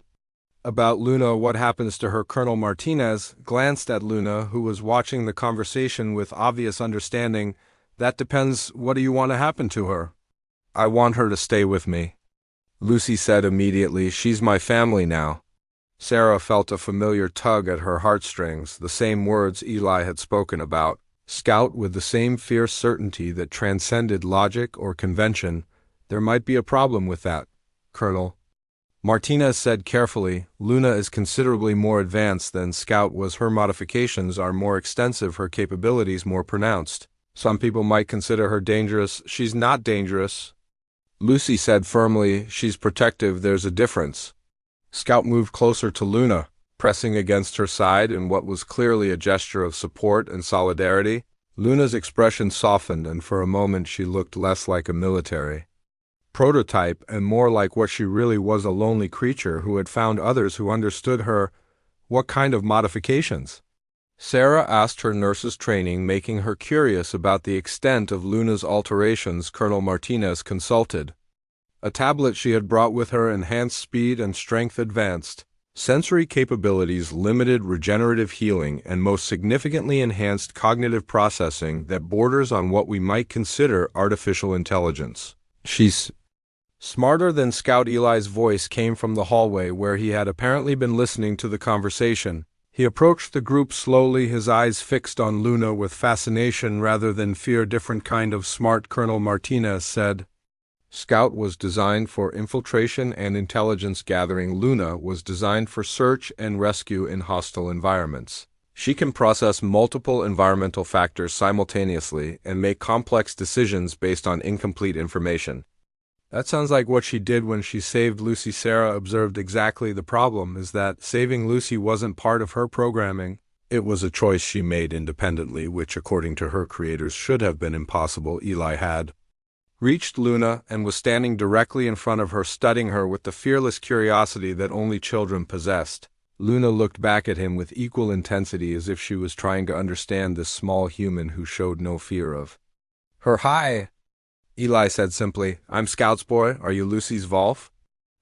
about Luna? What happens to her? Colonel Martinez glanced at Luna, who was watching the conversation with obvious understanding. That depends. What do you want to happen to her? I want her to stay with me, Lucy said immediately. She's my family now. Sarah felt a familiar tug at her heartstrings, the same words Eli had spoken about. Scout, with the same fierce certainty that transcended logic or convention. There might be a problem with that, Colonel Martinez said carefully. Luna is considerably more advanced than Scout was. Her modifications are more extensive, her capabilities more pronounced. Some people might consider her dangerous. She's not dangerous, Lucy said firmly. She's protective. There's a difference. Scout moved closer to Luna, pressing against her side in what was clearly a gesture of support and solidarity. Luna's expression softened, and for a moment she looked less like a military prototype and more like what she really was, a lonely creature who had found others who understood her. What kind of modifications? Sarah asked her nurse's training, making her curious about the extent of Luna's alterations. Colonel Martinez consulted a tablet she had brought with her. Enhanced speed and strength, advanced sensory capabilities, limited regenerative healing, and most significantly enhanced cognitive processing that borders on what we might consider artificial intelligence. She's smarter than Scout. Eli's voice came from the hallway where he had apparently been listening to the conversation. He approached the group slowly, his eyes fixed on Luna with fascination rather than fear. Different kind of smart, Colonel Martinez said. Scout was designed for infiltration and intelligence gathering. Luna was designed for search and rescue in hostile environments. She can process multiple environmental factors simultaneously and make complex decisions based on incomplete information. That sounds like what she did when she saved Lucy. Sarah observed. Exactly. The problem is that saving Lucy wasn't part of her programming. It was a choice she made independently, which, according to her creators, should have been impossible. Eli had reached Luna and was standing directly in front of her, studying her with the fearless curiosity that only children possessed. Luna looked back at him with equal intensity, as if she was trying to understand this small human who showed no fear of her. Hi, Eli said simply. I'm Scout's boy. Are you Lucy's Volf?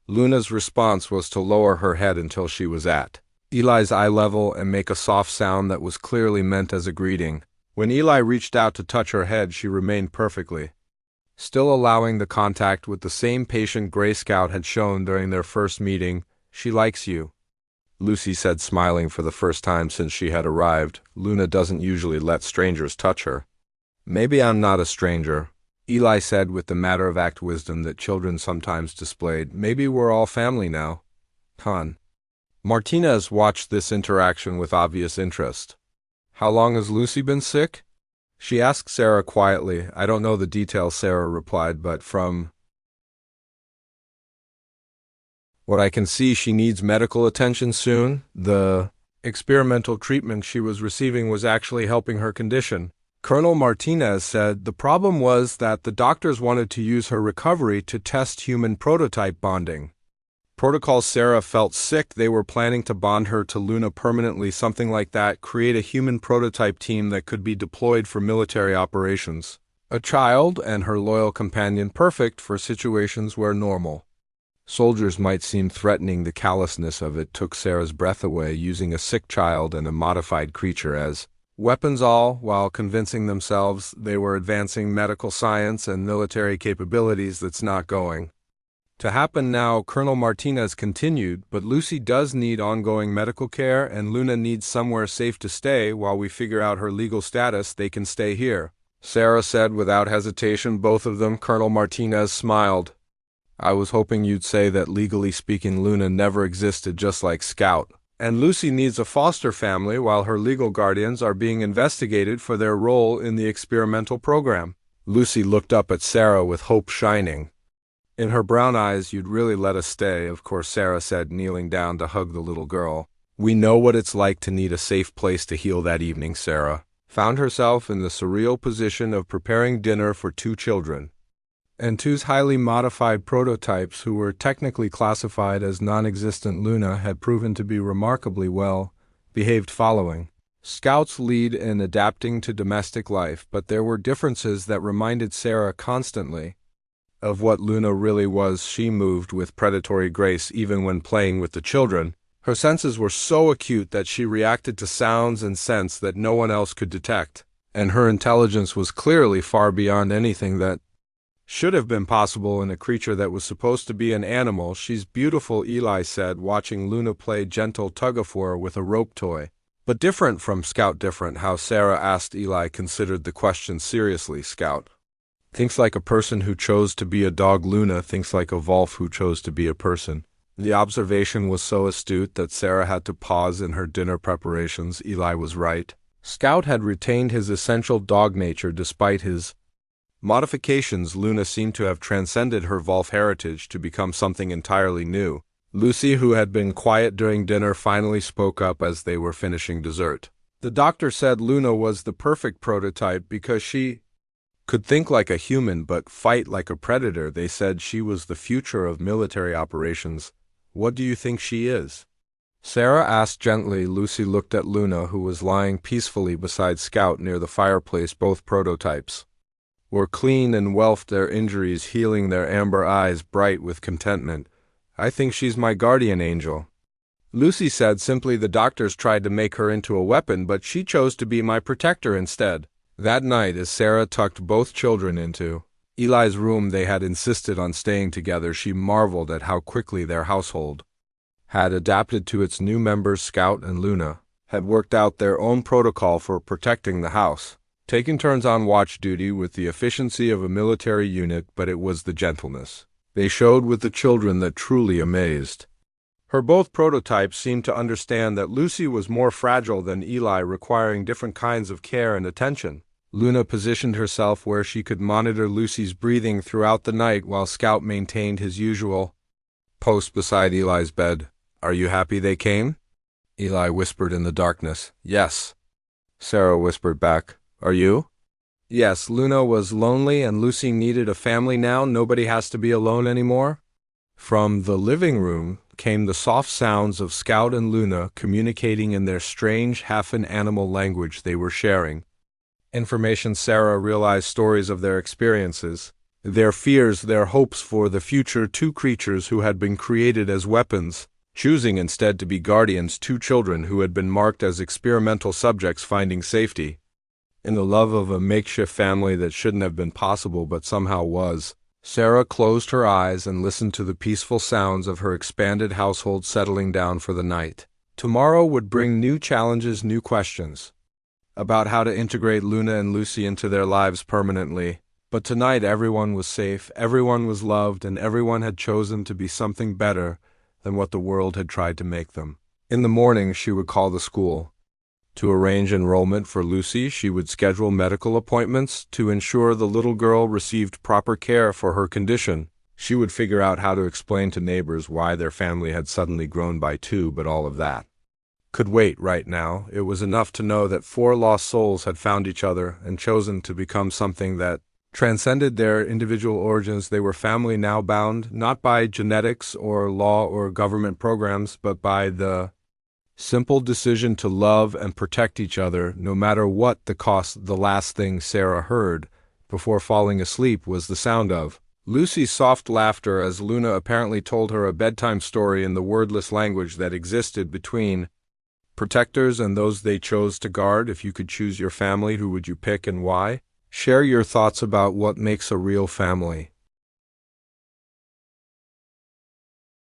Luna's response was to lower her head until she was at Eli's eye level and make a soft sound that was clearly meant as a greeting. When Eli reached out to touch her head, she remained perfectly still, allowing the contact with the same patient gray Scout had shown during their first meeting. She likes you, Lucy said, smiling for the first time since she had arrived. Luna doesn't usually let strangers touch her. Maybe I'm not a stranger, Eli said with the matter-of-fact wisdom that children sometimes displayed. Maybe we're all family now. Hon. Martinez watched this interaction with obvious interest. How long has Lucy been sick? She asked Sarah quietly. I don't know the details, Sarah replied, but from what I can see, she needs medical attention soon. The experimental treatment she was receiving was actually helping her condition. Colonel Martinez said the problem was that the doctors wanted to use her recovery to test human prototype bonding. Protocol. Sarah felt sick. They were planning to bond her to Luna permanently, something like that, create a human prototype team that could be deployed for military operations. A child and her loyal companion, perfect for situations where normal soldiers might seem threatening. The callousness of it took Sarah's breath away, using a sick child and a modified creature as weapons, all while convincing themselves they were advancing medical science and military capabilities. That's not going to happen now, Colonel Martinez continued, but Lucy does need ongoing medical care and Luna needs somewhere safe to stay while we figure out her legal status. They can stay here, Sarah said without hesitation. Both of them. Colonel Martinez smiled. I was hoping you'd say that legally speaking Luna never existed, just like Scout. And Lucy needs a foster family while her legal guardians are being investigated for their role in the experimental program. Lucy looked up at Sarah with hope shining in her brown eyes. You'd really let us stay, of course, Sarah said, kneeling down to hug the little girl. We know what it's like to need a safe place to heal. That evening, Sarah found herself in the surreal position of preparing dinner for two children, and two's highly modified prototypes who were technically classified as non-existent. Luna had proven to be remarkably well behaved following Scout's lead in adapting to domestic life, but there were differences that reminded Sarah constantly of what Luna really was. She moved with predatory grace even when playing with the children. Her senses were so acute that she reacted to sounds and scents that no one else could detect, and her intelligence was clearly far beyond anything that should have been possible in a creature that was supposed to be an animal. She's beautiful, Eli said, watching Luna play gentle tug-of-war with a rope toy. But different from Scout. Different how? Sarah asked. Eli considered the question seriously. Scout thinks like a person who chose to be a dog. Luna thinks like a wolf who chose to be a person. The observation was so astute that Sarah had to pause in her dinner preparations. Eli was right. Scout had retained his essential dog nature despite his modifications. Luna seemed to have transcended her wolf heritage to become something entirely new. Lucy, who had been quiet during dinner, finally spoke up as they were finishing dessert. The doctor said Luna was the perfect prototype because she could think like a human but fight like a predator. They said she was the future of military operations. What do you think she is? Sarah asked gently. Lucy looked at Luna, who was lying peacefully beside Scout near the fireplace. Both prototypes were clean and whelped, their injuries healing, their amber eyes bright with contentment. I think she's my guardian angel, Lucy said simply. The doctors tried to make her into a weapon, but she chose to be my protector instead. That night, as Sarah tucked both children into Eli's room, they had insisted on staying together. She marveled at how quickly their household had adapted to its new members. Scout and Luna had worked out their own protocol for protecting the house, taking turns on watch duty with the efficiency of a military unit, but it was the gentleness they showed with the children that truly amazed her. Both prototypes seemed to understand that Lucy was more fragile than Eli, requiring different kinds of care and attention. Luna positioned herself where she could monitor Lucy's breathing throughout the night while Scout maintained his usual post beside Eli's bed. Are you happy they came? Eli whispered in the darkness. Yes, Sarah whispered back. Are you? Yes. Luna was lonely and Lucy needed a family now. Nobody has to be alone anymore. From the living room came the soft sounds of Scout and Luna communicating in their strange, half-animal language. They were sharing information. Sarah realized stories of their experiences, their fears, their hopes for the future. Two creatures who had been created as weapons, choosing instead to be guardians. Two children who had been marked as experimental subjects, finding safety in the love of a makeshift family that shouldn't have been possible but somehow was. Sarah closed her eyes and listened to the peaceful sounds of her expanded household settling down for the night. Tomorrow would bring new challenges, new questions about how to integrate Luna and Lucy into their lives permanently. But tonight everyone was safe, everyone was loved, and everyone had chosen to be something better than what the world had tried to make them. In the morning, she would call the school. To arrange enrollment for Lucy, she would schedule medical appointments to ensure the little girl received proper care for her condition. She would figure out how to explain to neighbors why their family had suddenly grown by 2, but all of that could wait right now. It was enough to know that 4 lost souls had found each other and chosen to become something that transcended their individual origins. They were family now, bound not by genetics or law or government programs, but by the simple decision to love and protect each other, no matter what the cost. The last thing Sarah heard before falling asleep was the sound of Lucy's soft laughter as Luna apparently told her a bedtime story in the wordless language that existed between protectors and those they chose to guard. If you could choose your family, who would you pick and why? Share your thoughts about what makes a real family.